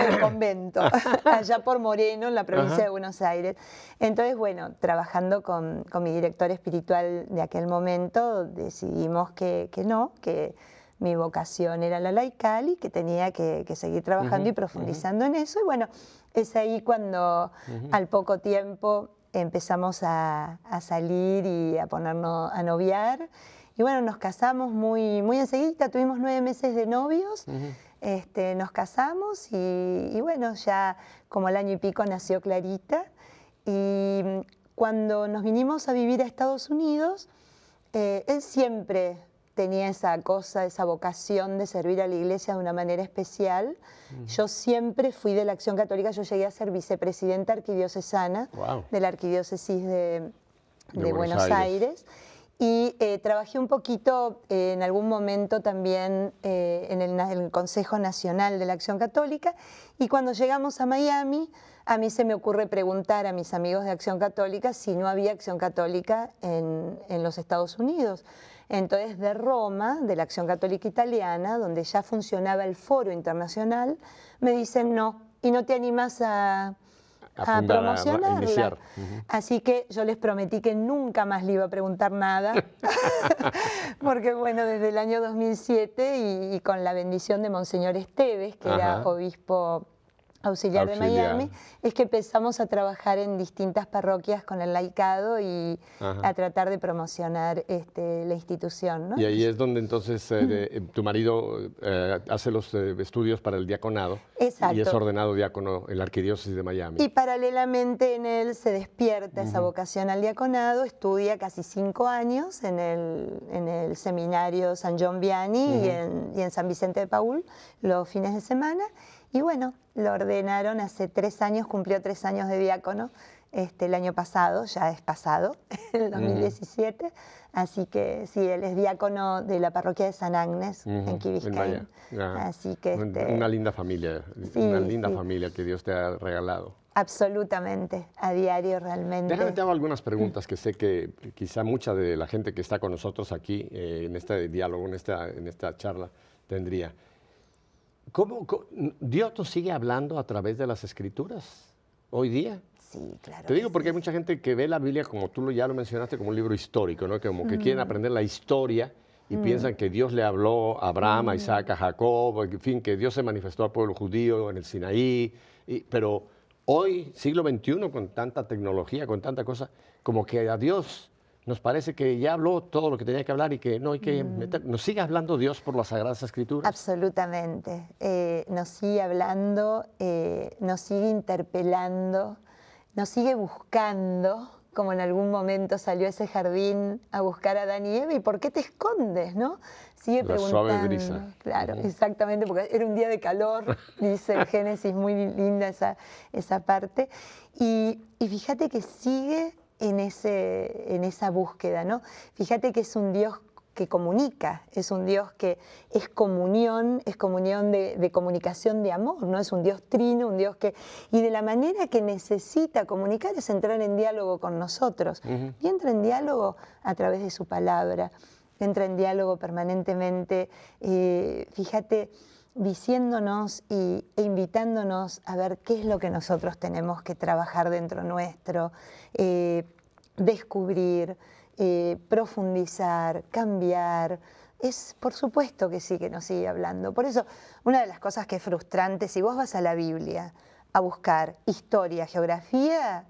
del convento, allá por Moreno, en la provincia de Buenos Aires. Entonces, bueno, trabajando con mi director espiritual de aquel momento, decidimos que mi vocación era la laical y que tenía que seguir trabajando y profundizando en eso. Y bueno, es ahí cuando al poco tiempo empezamos a salir y a ponernos a noviar. Y bueno, nos casamos muy enseguida, tuvimos 9 meses de novios, nos casamos y bueno, ya como el año y pico nació Clarita. Y cuando nos vinimos a vivir a Estados Unidos, él siempre tenía esa cosa, esa vocación de servir a la iglesia de una manera especial. Yo siempre fui de la Acción Católica, yo llegué a ser vicepresidenta arquidiocesana de la Arquidiócesis de Buenos Aires. y trabajé un poquito en algún momento también en el Consejo Nacional de la Acción Católica, y cuando llegamos a Miami, a mí se me ocurre preguntar a mis amigos de Acción Católica si no había Acción Católica en los Estados Unidos. Entonces, de Roma, de la Acción Católica Italiana, donde ya funcionaba el foro internacional, me dicen no, y no te animas a promocionarla. A iniciar. Así que yo les prometí que nunca más le iba a preguntar nada, porque bueno, desde el año 2007 y con la bendición de Monseñor Esteves, que era obispo auxiliar de Miami, es que empezamos a trabajar en distintas parroquias con el laicado y a tratar de promocionar la institución, ¿no? Y ahí es donde entonces tu marido hace los estudios para el diaconado. Exacto. Y es ordenado diácono en la Arquidiócesis de Miami. Y paralelamente en él se despierta esa vocación al diaconado, estudia casi 5 años en el seminario San John Vianney y en San Vicente de Paúl los fines de semana. Y bueno, lo ordenaron hace 3 años, cumplió 3 años de diácono el año pasado, ya es pasado, el 2017. Así que sí, él es diácono de la parroquia de San Agnes, en Key Biscayne. Así que una linda familia, sí, una linda familia que Dios te ha regalado. Absolutamente, a diario realmente. Déjame te hago algunas preguntas que sé que quizá mucha de la gente que está con nosotros aquí en este diálogo, en esta charla, tendría. ¿Cómo Dios nos sigue hablando a través de las Escrituras hoy día? Sí, claro. Te digo porque hay mucha gente que ve la Biblia, como tú ya lo mencionaste, como un libro histórico, ¿no? Como que quieren aprender la historia y piensan que Dios le habló a Abraham, a Isaac, a Jacob, en fin, que Dios se manifestó al pueblo judío en el Sinaí. Pero hoy, siglo XXI, con tanta tecnología, con tanta cosa, como que a Dios nos parece que ya habló todo lo que tenía que hablar y que no hay que meter. ¿Nos sigue hablando Dios por las Sagradas Escrituras? Absolutamente. Nos sigue hablando, nos sigue interpelando, nos sigue buscando, como en algún momento salió ese jardín a buscar a Adán y Eva. ¿Y por qué te escondes, no? Sigue preguntando. La suave brisa. Claro, exactamente, porque era un día de calor, dice el Génesis, muy linda esa parte. Y fíjate que sigue en esa búsqueda, ¿no? Fíjate que es un Dios que comunica, es un Dios que es comunión de comunicación de amor, ¿no? Es un Dios trino, un Dios que... Y de la manera que necesita comunicar es entrar en diálogo con nosotros. Y entra en diálogo a través de su palabra, entra en diálogo permanentemente, fíjate, diciéndonos e invitándonos a ver qué es lo que nosotros tenemos que trabajar dentro nuestro, descubrir, profundizar, cambiar. Por supuesto que sí, que nos sigue hablando. Por eso, una de las cosas que es frustrante, si vos vas a la Biblia a buscar historia, geografía,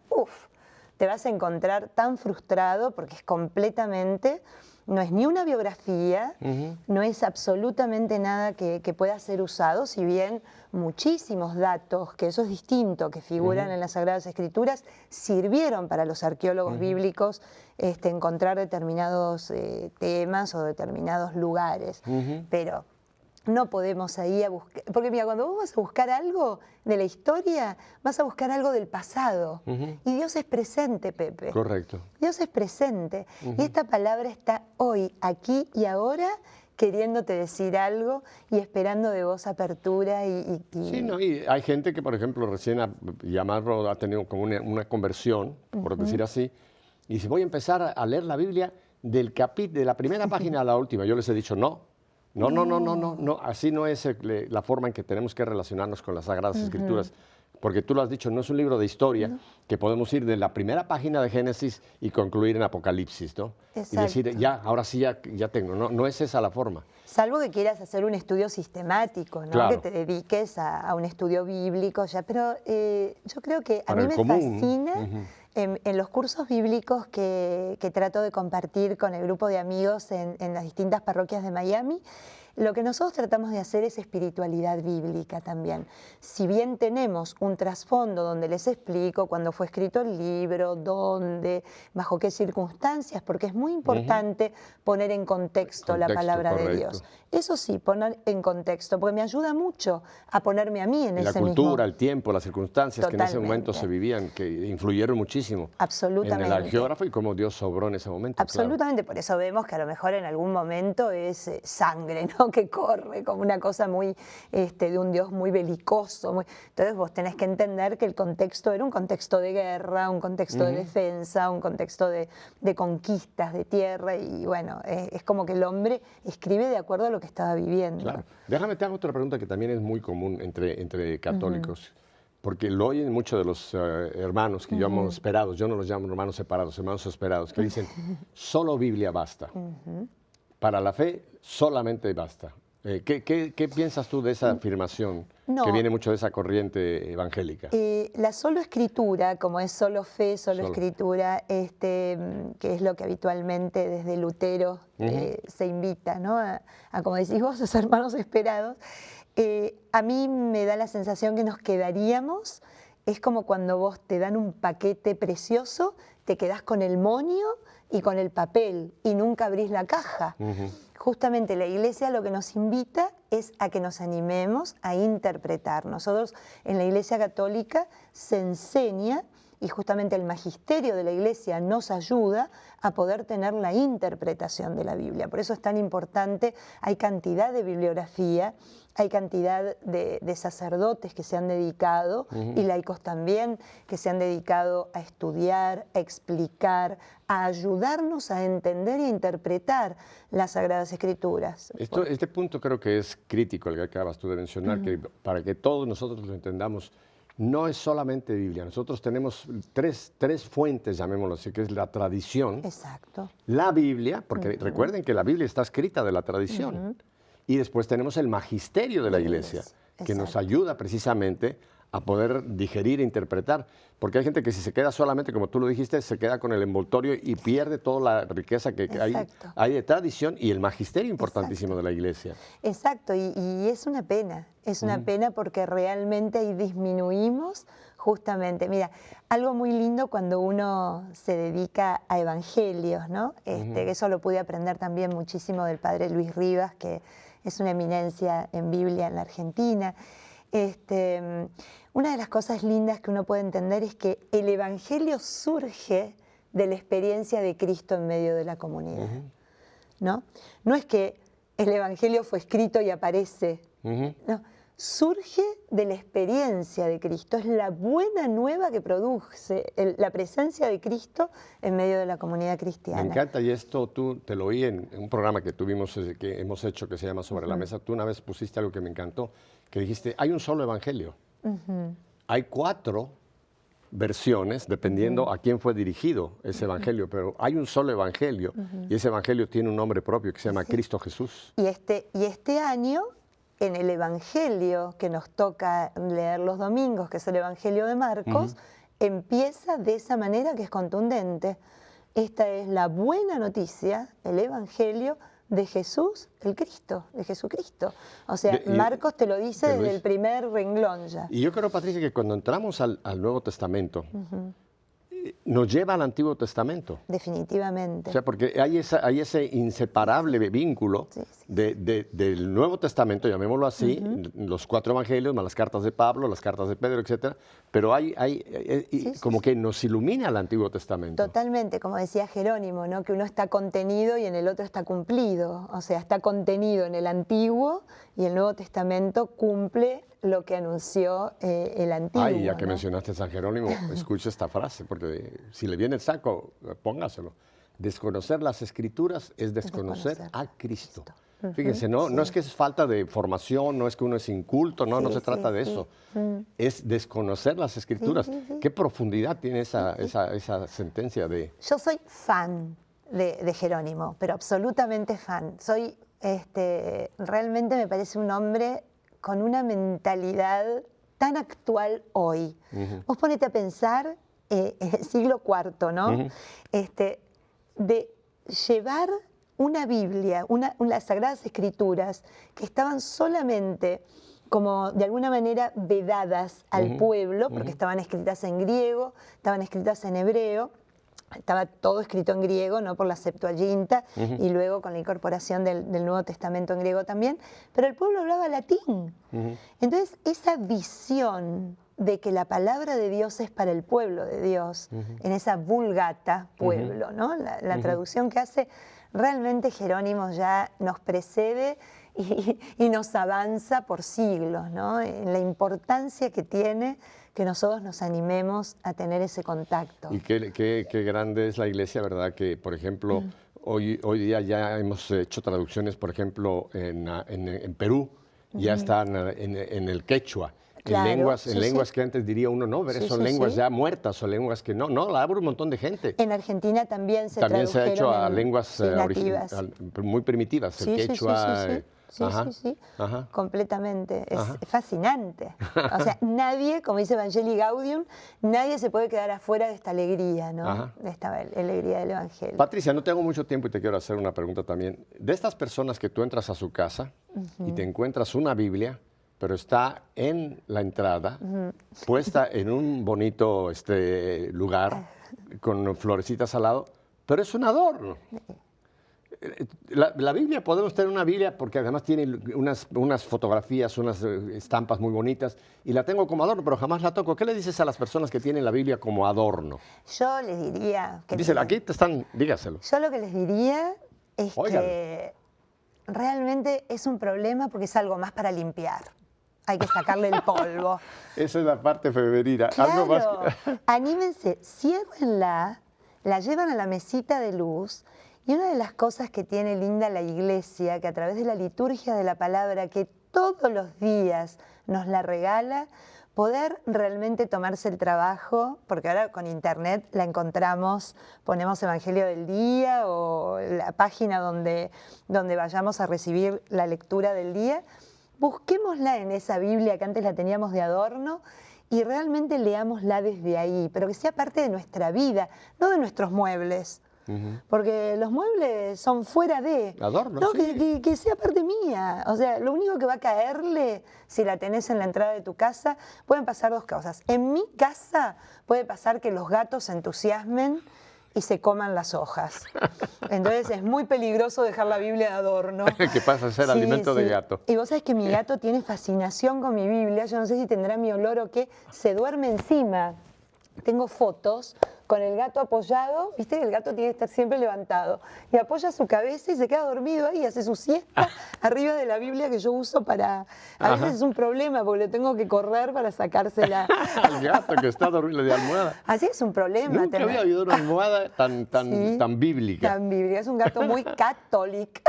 te vas a encontrar tan frustrado porque es completamente... No es ni una biografía, no es absolutamente nada que pueda ser usado, si bien muchísimos datos, que eso es distinto, que figuran en las Sagradas Escrituras, sirvieron para los arqueólogos bíblicos encontrar determinados temas o determinados lugares. Pero no podemos ahí a buscar, porque mira, cuando vos vas a buscar algo de la historia, vas a buscar algo del pasado. Y Dios es presente, Pepe. Correcto. Dios es presente. Y esta palabra está hoy, aquí y ahora, queriéndote decir algo y esperando de vos apertura. Sí, no, y hay gente que, por ejemplo, recién ha tenido como una conversión, por decir así, y dice, voy a empezar a leer la Biblia de la primera página a la última. Yo les he dicho, no, así no es la forma en que tenemos que relacionarnos con las Sagradas Escrituras. Porque tú lo has dicho, no es un libro de historia que podemos ir de la primera página de Génesis y concluir en Apocalipsis, ¿no? Exacto. Y decir, ya, ahora sí, ya tengo. No es esa la forma. Salvo que quieras hacer un estudio sistemático, ¿no? Claro. Que te dediques a un estudio bíblico, ya. Pero yo creo que a mí me fascina en los cursos bíblicos que trato de compartir con el grupo de amigos en las distintas parroquias de Miami, lo que nosotros tratamos de hacer es espiritualidad bíblica también. Si bien tenemos un trasfondo donde les explico cuándo fue escrito el libro, dónde, bajo qué circunstancias, porque es muy importante poner en contexto la palabra de Dios. Eso sí, poner en contexto, porque me ayuda mucho a ponerme a mí en ese mismo. La cultura, el tiempo, las circunstancias que en ese momento se vivían, que influyeron muchísimo en el geógrafo y cómo Dios sobró en ese momento. Absolutamente, por eso vemos que a lo mejor en algún momento es sangre, ¿no? Que corre, como una cosa muy de un Dios muy belicoso. Entonces vos tenés que entender que el contexto era un contexto de guerra, un contexto de defensa, un contexto de conquistas de tierra, y bueno, es como que el hombre escribe de acuerdo a lo que estaba viviendo. Claro. Déjame te hago otra pregunta que también es muy común entre católicos, porque lo oyen muchos de los hermanos que llamamos esperados, yo no los llamo hermanos separados, hermanos esperados, que dicen, solo Biblia basta. Para la fe solamente basta. ¿Qué piensas tú de esa afirmación que viene mucho de esa corriente evangélica? La solo escritura, como es solo fe, solo escritura, que es lo que habitualmente desde Lutero se invita, ¿no? a, como decís vos, los hermanos esperados, a mí me da la sensación que nos quedaríamos, es como cuando vos te dan un paquete precioso, te quedás con el moño y con el papel y nunca abrís la caja. Justamente la Iglesia lo que nos invita es a que nos animemos a interpretar. Nosotros en la Iglesia Católica se enseña, y justamente el magisterio de la Iglesia nos ayuda a poder tener la interpretación de la Biblia. Por eso es tan importante, hay cantidad de bibliografía, hay cantidad de sacerdotes que se han dedicado, y laicos también, que se han dedicado a estudiar, a explicar, a ayudarnos a entender e interpretar las Sagradas Escrituras. Este punto creo que es crítico, el que acabas tú de mencionar, que para que todos nosotros lo entendamos, no es solamente Biblia. Nosotros tenemos tres fuentes, llamémoslo así, que es la tradición, la Biblia, porque recuerden que la Biblia está escrita de la tradición, y después tenemos el magisterio de la Iglesia, que nos ayuda precisamente a poder digerir e interpretar, porque hay gente que si se queda solamente, como tú lo dijiste, se queda con el envoltorio y pierde toda la riqueza que hay de tradición y el magisterio importantísimo de la Iglesia. Exacto, y es una pena porque realmente ahí disminuimos justamente. Mira, algo muy lindo cuando uno se dedica a evangelios, ¿no? Que eso lo pude aprender también muchísimo del padre Luis Rivas, que es una eminencia en Biblia en la Argentina. Una de las cosas lindas que uno puede entender es que el Evangelio surge de la experiencia de Cristo en medio de la comunidad, ¿no? No es que el Evangelio fue escrito y aparece, no, surge de la experiencia de Cristo, es la buena nueva que produce la presencia de Cristo en medio de la comunidad cristiana. Me encanta, y esto tú te lo oí en un programa que tuvimos, que hemos hecho, que se llama Sobre la Mesa. Tú una vez pusiste algo que me encantó, que dijiste, hay un solo evangelio. Hay 4 versiones, dependiendo a quién fue dirigido ese evangelio, pero hay un solo evangelio, y ese evangelio tiene un nombre propio que se llama Cristo Jesús. Y este año, en el evangelio que nos toca leer los domingos, que es el evangelio de Marcos, empieza de esa manera que es contundente. Esta es la buena noticia, el evangelio de Jesús, el Cristo, de Jesucristo. O sea, Marcos te lo dice desde el primer renglón ya. Y yo creo, Patricia, que cuando entramos al Nuevo Testamento, nos lleva al Antiguo Testamento. Definitivamente. O sea, porque hay ese inseparable vínculo del Nuevo Testamento, llamémoslo así, los 4 evangelios, más las cartas de Pablo, las cartas de Pedro, etcétera, pero como que nos ilumina el Antiguo Testamento. Totalmente, como decía Jerónimo, ¿no? Que uno está contenido y en el otro está cumplido. O sea, está contenido en el Antiguo y el Nuevo Testamento cumple lo que anunció el Antiguo. Ay, ya que mencionaste a San Jerónimo, escucha esta frase, porque si le viene el saco, póngaselo. Desconocer las Escrituras es desconocer a Cristo. Fíjense, no es que es falta de formación, no es que uno es inculto, no se trata de eso. Es desconocer las Escrituras. ¿Qué profundidad tiene esa sentencia de...? Yo soy fan de Jerónimo, pero absolutamente fan. Realmente me parece un hombre con una mentalidad tan actual hoy. Vos ponete a pensar en el siglo IV, ¿no? De llevar una Biblia, las Sagradas Escrituras, que estaban solamente como de alguna manera vedadas al pueblo, porque estaban escritas en griego, estaban escritas en hebreo, estaba todo escrito en griego, ¿no? Por la Septuaginta, y luego con la incorporación del Nuevo Testamento en griego también, pero el pueblo hablaba latín. Entonces, esa visión de que la palabra de Dios es para el pueblo de Dios, en esa vulgata, pueblo, ¿no? La traducción que hace, realmente Jerónimo ya nos precede y nos avanza por siglos, ¿no? En la importancia que tiene que nosotros nos animemos a tener ese contacto. Y qué grande es la iglesia, ¿verdad? Que, por ejemplo, hoy día ya hemos hecho traducciones, por ejemplo, en Perú, ya están en el quechua. Claro, En lenguas que antes diría uno, no, pero son lenguas ya muertas o lenguas que no, la abre un montón de gente. En Argentina también se También se ha hecho a lenguas nativas. muy primitivas, el quechua. Sí, completamente. Es fascinante. O sea, nadie, como dice Evangelii Gaudium, nadie se puede quedar afuera de esta alegría, ¿no? De esta alegría del Evangelio. Patricia, no tengo mucho tiempo y te quiero hacer una pregunta también. De estas personas que tú entras a su casa y te encuentras una Biblia, pero está en la entrada, puesta en un bonito lugar, con florecitas al lado, pero es un adorno. La Biblia, podemos tener una Biblia porque además tiene unas fotografías, unas estampas muy bonitas, y la tengo como adorno, pero jamás la toco. ¿Qué le dices a las personas que tienen la Biblia como adorno? Yo les diría... Díselo, aquí te están, dígaselo. Yo lo que les diría es que realmente es un problema porque es algo más para limpiar. Hay que sacarle el polvo. Esa es la parte femenina. Claro. Algo más Anímense, ciérrenla, la llevan a la mesita de luz. Y una de las cosas que tiene linda la iglesia, que a través de la liturgia de la palabra, que todos los días nos la regala, poder realmente tomarse el trabajo, porque ahora con internet la encontramos, ponemos Evangelio del Día o la página donde vayamos a recibir la lectura del día, busquémosla en esa Biblia que antes la teníamos de adorno y realmente leámosla desde ahí, pero que sea parte de nuestra vida, no de nuestros muebles. Porque los muebles son fuera de... Adorno, no, sí. que sea parte mía. O sea, lo único que va a caerle, si la tenés en la entrada de tu casa, pueden pasar dos cosas. En mi casa puede pasar que los gatos se entusiasmen y se coman las hojas. Entonces es muy peligroso dejar la Biblia de adorno. Que pasa a ser alimento de gato. Y vos sabés que mi gato tiene fascinación con mi Biblia. Yo no sé si tendrá mi olor o qué. Se duerme encima. Tengo fotos con el gato apoyado, viste que el gato tiene que estar siempre levantado, y apoya su cabeza y se queda dormido ahí, hace su siesta arriba de la Biblia que yo uso para... A veces es un problema porque le tengo que correr para sacársela. Al gato que está dormido de almohada. Así es un problema. Nunca había habido una almohada tan bíblica. Tan bíblica, es un gato muy católico.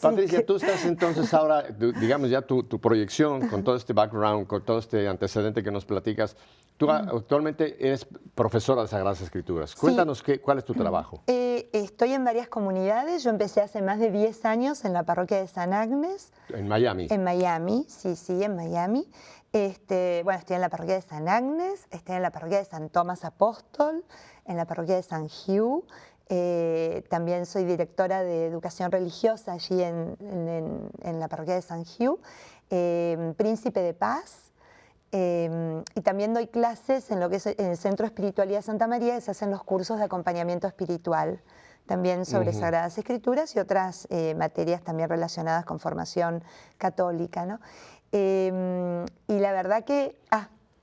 Patricia, tú estás entonces ahora, digamos ya tu proyección con todo este background, con todo este antecedente que nos platicas, tú actualmente eres profesora de Sagradas Escrituras. Cuéntanos cuál es tu trabajo. Estoy en varias comunidades. Yo empecé hace más de 10 años en la parroquia de San Agnes. En Miami. En Miami, sí, en Miami. Bueno, estoy en la parroquia de San Agnes, estoy en la parroquia de San Tomás Apóstol, en la parroquia de San Hugh. También soy directora de educación religiosa allí en la parroquia de San Hugh. Príncipe de Paz. Y también doy clases en lo que es en el Centro de Espiritualidad Santa María, que se hacen los cursos de acompañamiento espiritual, también sobre Sagradas Escrituras y otras materias también relacionadas con formación católica, ¿no? Y la verdad que...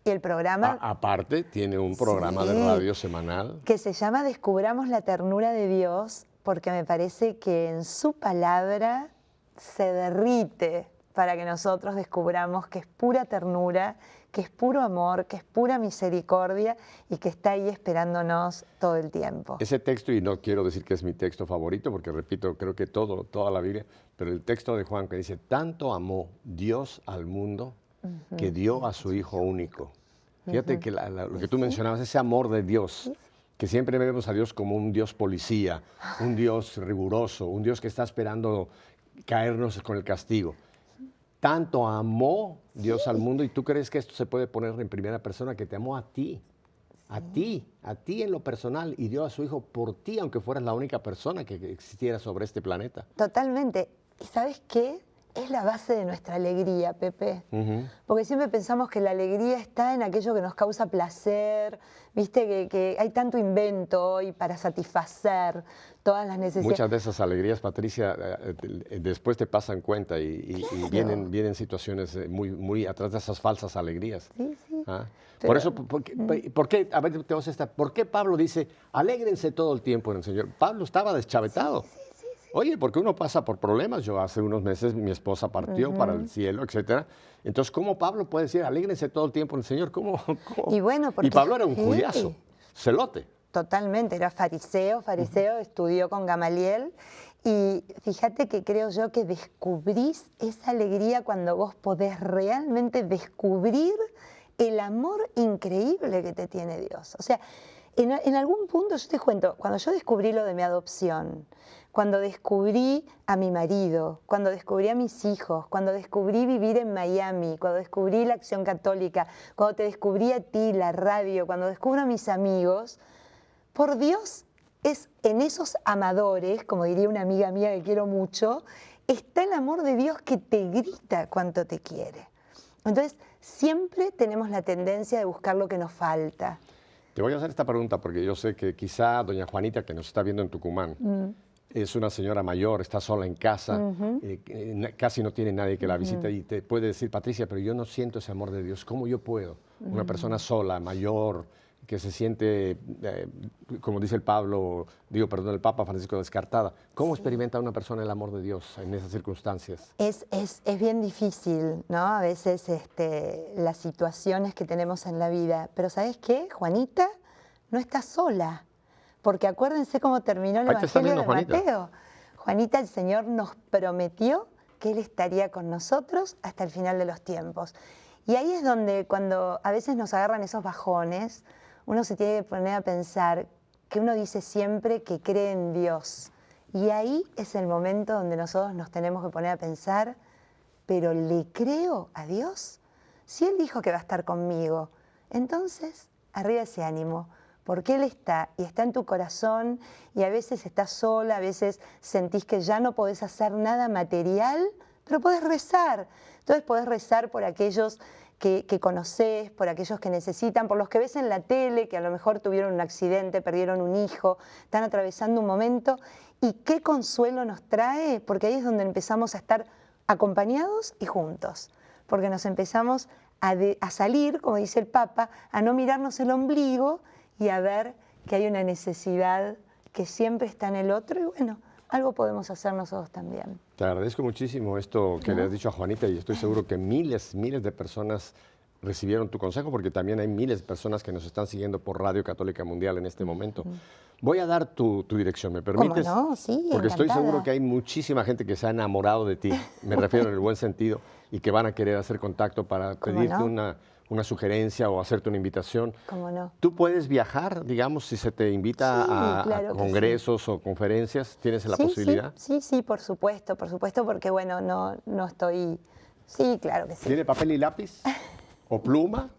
Y el programa... Aparte, tiene un programa de radio semanal. Que se llama Descubramos la ternura de Dios, porque me parece que en su palabra se derrite para que nosotros descubramos que es pura ternura, que es puro amor, que es pura misericordia y que está ahí esperándonos todo el tiempo. Ese texto, y no quiero decir que es mi texto favorito, porque repito, creo que toda la Biblia, pero el texto de Juan que dice, tanto amó Dios al mundo que dio a su Hijo único. Fíjate que lo que tú mencionabas, ese amor de Dios, que siempre vemos a Dios como un Dios policía, un Dios riguroso, un Dios que está esperando caernos con el castigo. Tanto amó Dios al mundo, y tú crees que esto se puede poner en primera persona, que te amó a ti. a ti en lo personal, y dio a su hijo por ti, aunque fueras la única persona que existiera sobre este planeta. Totalmente. ¿Y sabes qué? Es la base de nuestra alegría, Pepe. Porque siempre pensamos que la alegría está en aquello que nos causa placer, viste que hay tanto invento hoy para satisfacer todas las necesidades. Muchas de esas alegrías, Patricia, después te pasan cuenta y Claro. vienen situaciones muy atrás de esas falsas alegrías. Sí, sí. ¿Ah? Pero- Por eso, ¿por qué? A ver, te vas a estar. ¿Por qué Pablo dice, alégrense todo el tiempo en el Señor? Pablo estaba deschavetado. Oye, porque uno pasa por problemas. Yo hace unos meses mi esposa partió para el cielo, etcétera. Entonces, ¿cómo Pablo puede decir, alégrense todo el tiempo en el Señor? ¿Cómo? Y bueno, porque Pablo era un sí. judiazo, celote. Totalmente, era fariseo, estudió con Gamaliel y fíjate que creo yo que descubrís esa alegría cuando vos podés realmente descubrir el amor increíble que te tiene Dios. O sea, en algún punto yo te cuento, cuando yo descubrí lo de mi adopción, cuando descubrí a mi marido, cuando descubrí a mis hijos, cuando descubrí vivir en Miami, cuando descubrí la Acción Católica, cuando te descubrí a ti, la radio, cuando descubro a mis amigos, por Dios, es en esos amadores, como diría una amiga mía que quiero mucho, está el amor de Dios que te grita cuánto te quiere. Entonces, siempre tenemos la tendencia de buscar lo que nos falta. Te voy a hacer esta pregunta porque yo sé que quizá doña Juanita, que nos está viendo en Tucumán, es una señora mayor, está sola en casa, casi no tiene nadie que la visite y te puede decir, Patricia, pero yo no siento ese amor de Dios. ¿Cómo yo puedo? Una persona sola, mayor, que se siente, como dice el Papa Francisco, descartada. ¿Cómo experimenta una persona el amor de Dios en esas circunstancias? Es bien difícil, ¿no? A veces las situaciones que tenemos en la vida. Pero ¿sabes qué? Juanita no está sola. Porque acuérdense cómo terminó el Ahí te está Evangelio viendo de Juanita. Mateo. Juanita, el Señor nos prometió que Él estaría con nosotros hasta el final de los tiempos. Y ahí es donde cuando a veces nos agarran esos bajones, uno se tiene que poner a pensar que uno dice siempre que cree en Dios. Y ahí es el momento donde nosotros nos tenemos que poner a pensar, ¿pero le creo a Dios? Si Él dijo que va a estar conmigo, entonces arriba ese ánimo, porque Él está y está en tu corazón y a veces estás sola, a veces sentís que ya no podés hacer nada material, pero podés rezar. Entonces podés rezar por aquellos que conocés, por aquellos que necesitan, por los que ves en la tele, que a lo mejor tuvieron un accidente, perdieron un hijo, están atravesando un momento. Y qué consuelo nos trae, porque ahí es donde empezamos a estar acompañados y juntos, porque nos empezamos a salir, como dice el Papa, a no mirarnos el ombligo y a ver que hay una necesidad que siempre está en el otro y bueno, algo podemos hacer nosotros también. Te agradezco muchísimo esto que le has dicho a Juanita y estoy seguro que miles de personas recibieron tu consejo porque también hay miles de personas que nos están siguiendo por Radio Católica Mundial en este momento. Voy a dar tu dirección, ¿me permites? ¿Cómo no? Sí, porque estoy encantada. seguro que hay muchísima gente que se ha enamorado de ti, me refiero en el buen sentido, y que van a querer hacer contacto para ¿Cómo pedirte no? una sugerencia o hacerte una invitación. ¿Cómo no? ¿Tú puedes viajar, digamos, si se te invita Sí, a claro que congresos o conferencias? ¿Tienes la posibilidad? Sí, por supuesto, porque bueno, no estoy... Sí, claro que sí. ¿Tiene papel y lápiz? ¿O pluma?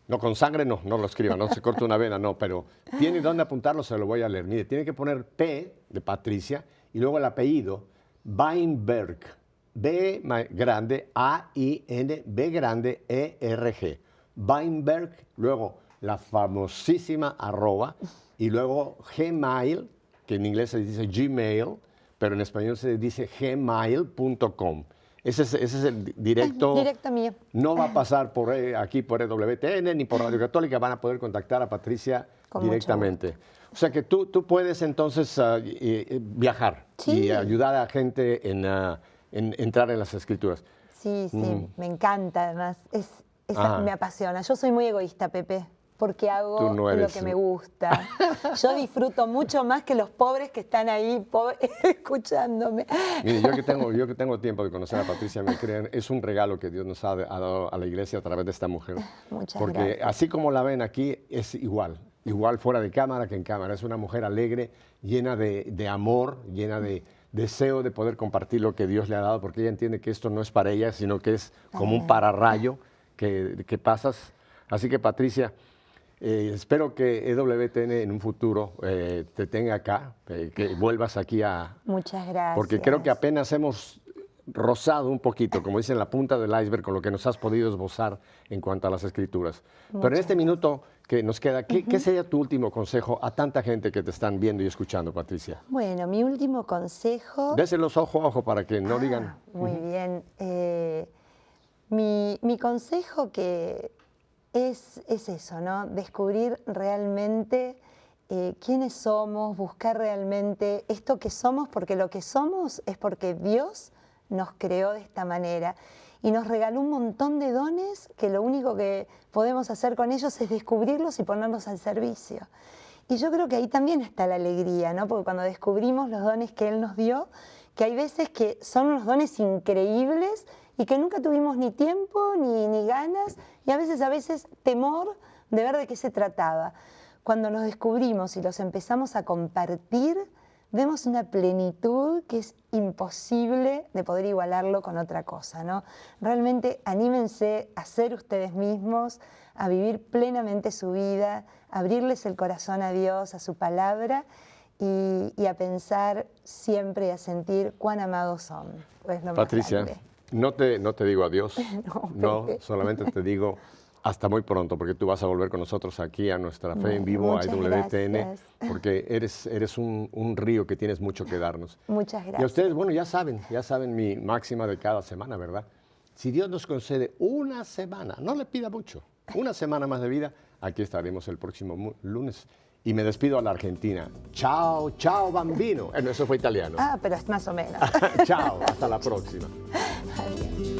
No, con sangre no lo escriba, no se corta una vena, no, pero tiene dónde apuntarlo, se lo voy a leer. Mire, tiene que poner P de Patricia y luego el apellido Weinberg, B grande, A-I-N, B grande, E-R-G. Weinberg, luego la famosísima arroba y luego Gmail, que en inglés se dice Gmail, pero en español se dice gmail.com. Ese es el directo. Directo mío. No va a pasar por aquí por EWTN ni por Radio Católica, van a poder contactar a Patricia Con directamente. O sea que tú puedes entonces viajar Sí. y ayudar a gente en entrar en las escrituras. Sí, me encanta además. Ajá. Me apasiona. Yo soy muy egoísta, Pepe, porque hago Tú no lo eres- que me gusta. Yo disfruto mucho más que los pobres que están ahí escuchándome. Mire, yo que tengo tiempo de conocer a Patricia, me creen, es un regalo que Dios nos ha dado a la iglesia a través de esta mujer. Muchas Porque gracias. así como la ven aquí, es igual fuera de cámara que en cámara. Es una mujer alegre, llena de amor, llena de deseo de poder compartir lo que Dios le ha dado, porque ella entiende que esto no es para ella, sino que es como un pararrayo que pasas. Así que, Patricia, Espero que EWTN en un futuro te tenga acá, que vuelvas aquí a... Muchas gracias. Porque creo que apenas hemos rozado un poquito, como dicen, la punta del iceberg con lo que nos has podido esbozar en cuanto a las escrituras. Pero en este minuto que nos queda, ¿qué sería tu último consejo a tanta gente que te están viendo y escuchando, Patricia? Bueno, mi último consejo... Déselos ojo a ojo para que no digan... Muy bien. Mi consejo que es eso, ¿no? Descubrir realmente quiénes somos, buscar realmente esto que somos, porque lo que somos es porque Dios nos creó de esta manera y nos regaló un montón de dones que lo único que podemos hacer con ellos es descubrirlos y ponerlos al servicio. Y yo creo que ahí también está la alegría, ¿no? Porque cuando descubrimos los dones que Él nos dio, que hay veces que son unos dones increíbles y que nunca tuvimos ni tiempo ni ganas y a veces temor de ver de qué se trataba. Cuando nos descubrimos y los empezamos a compartir, vemos una plenitud que es imposible de poder igualarlo con otra cosa, ¿no? Realmente anímense a ser ustedes mismos, a vivir plenamente su vida, a abrirles el corazón a Dios, a su palabra y a pensar siempre y a sentir cuán amados son. Pues lo Patricia, más grande. no te digo adiós, No, solamente te digo hasta muy pronto, porque tú vas a volver con nosotros aquí a nuestra Fe en Vivo, a Muchas EWTN, gracias. porque eres un río que tienes mucho que darnos. Muchas Y a gracias. ustedes, bueno, ya saben mi máxima de cada semana, ¿verdad? Si Dios nos concede una semana, no le pida mucho, una semana más de vida, aquí estaremos el próximo lunes. Y me despido a la Argentina. Chao, chao, bambino. Eso fue italiano. Pero es más o menos. Chao, hasta la próxima. Adiós.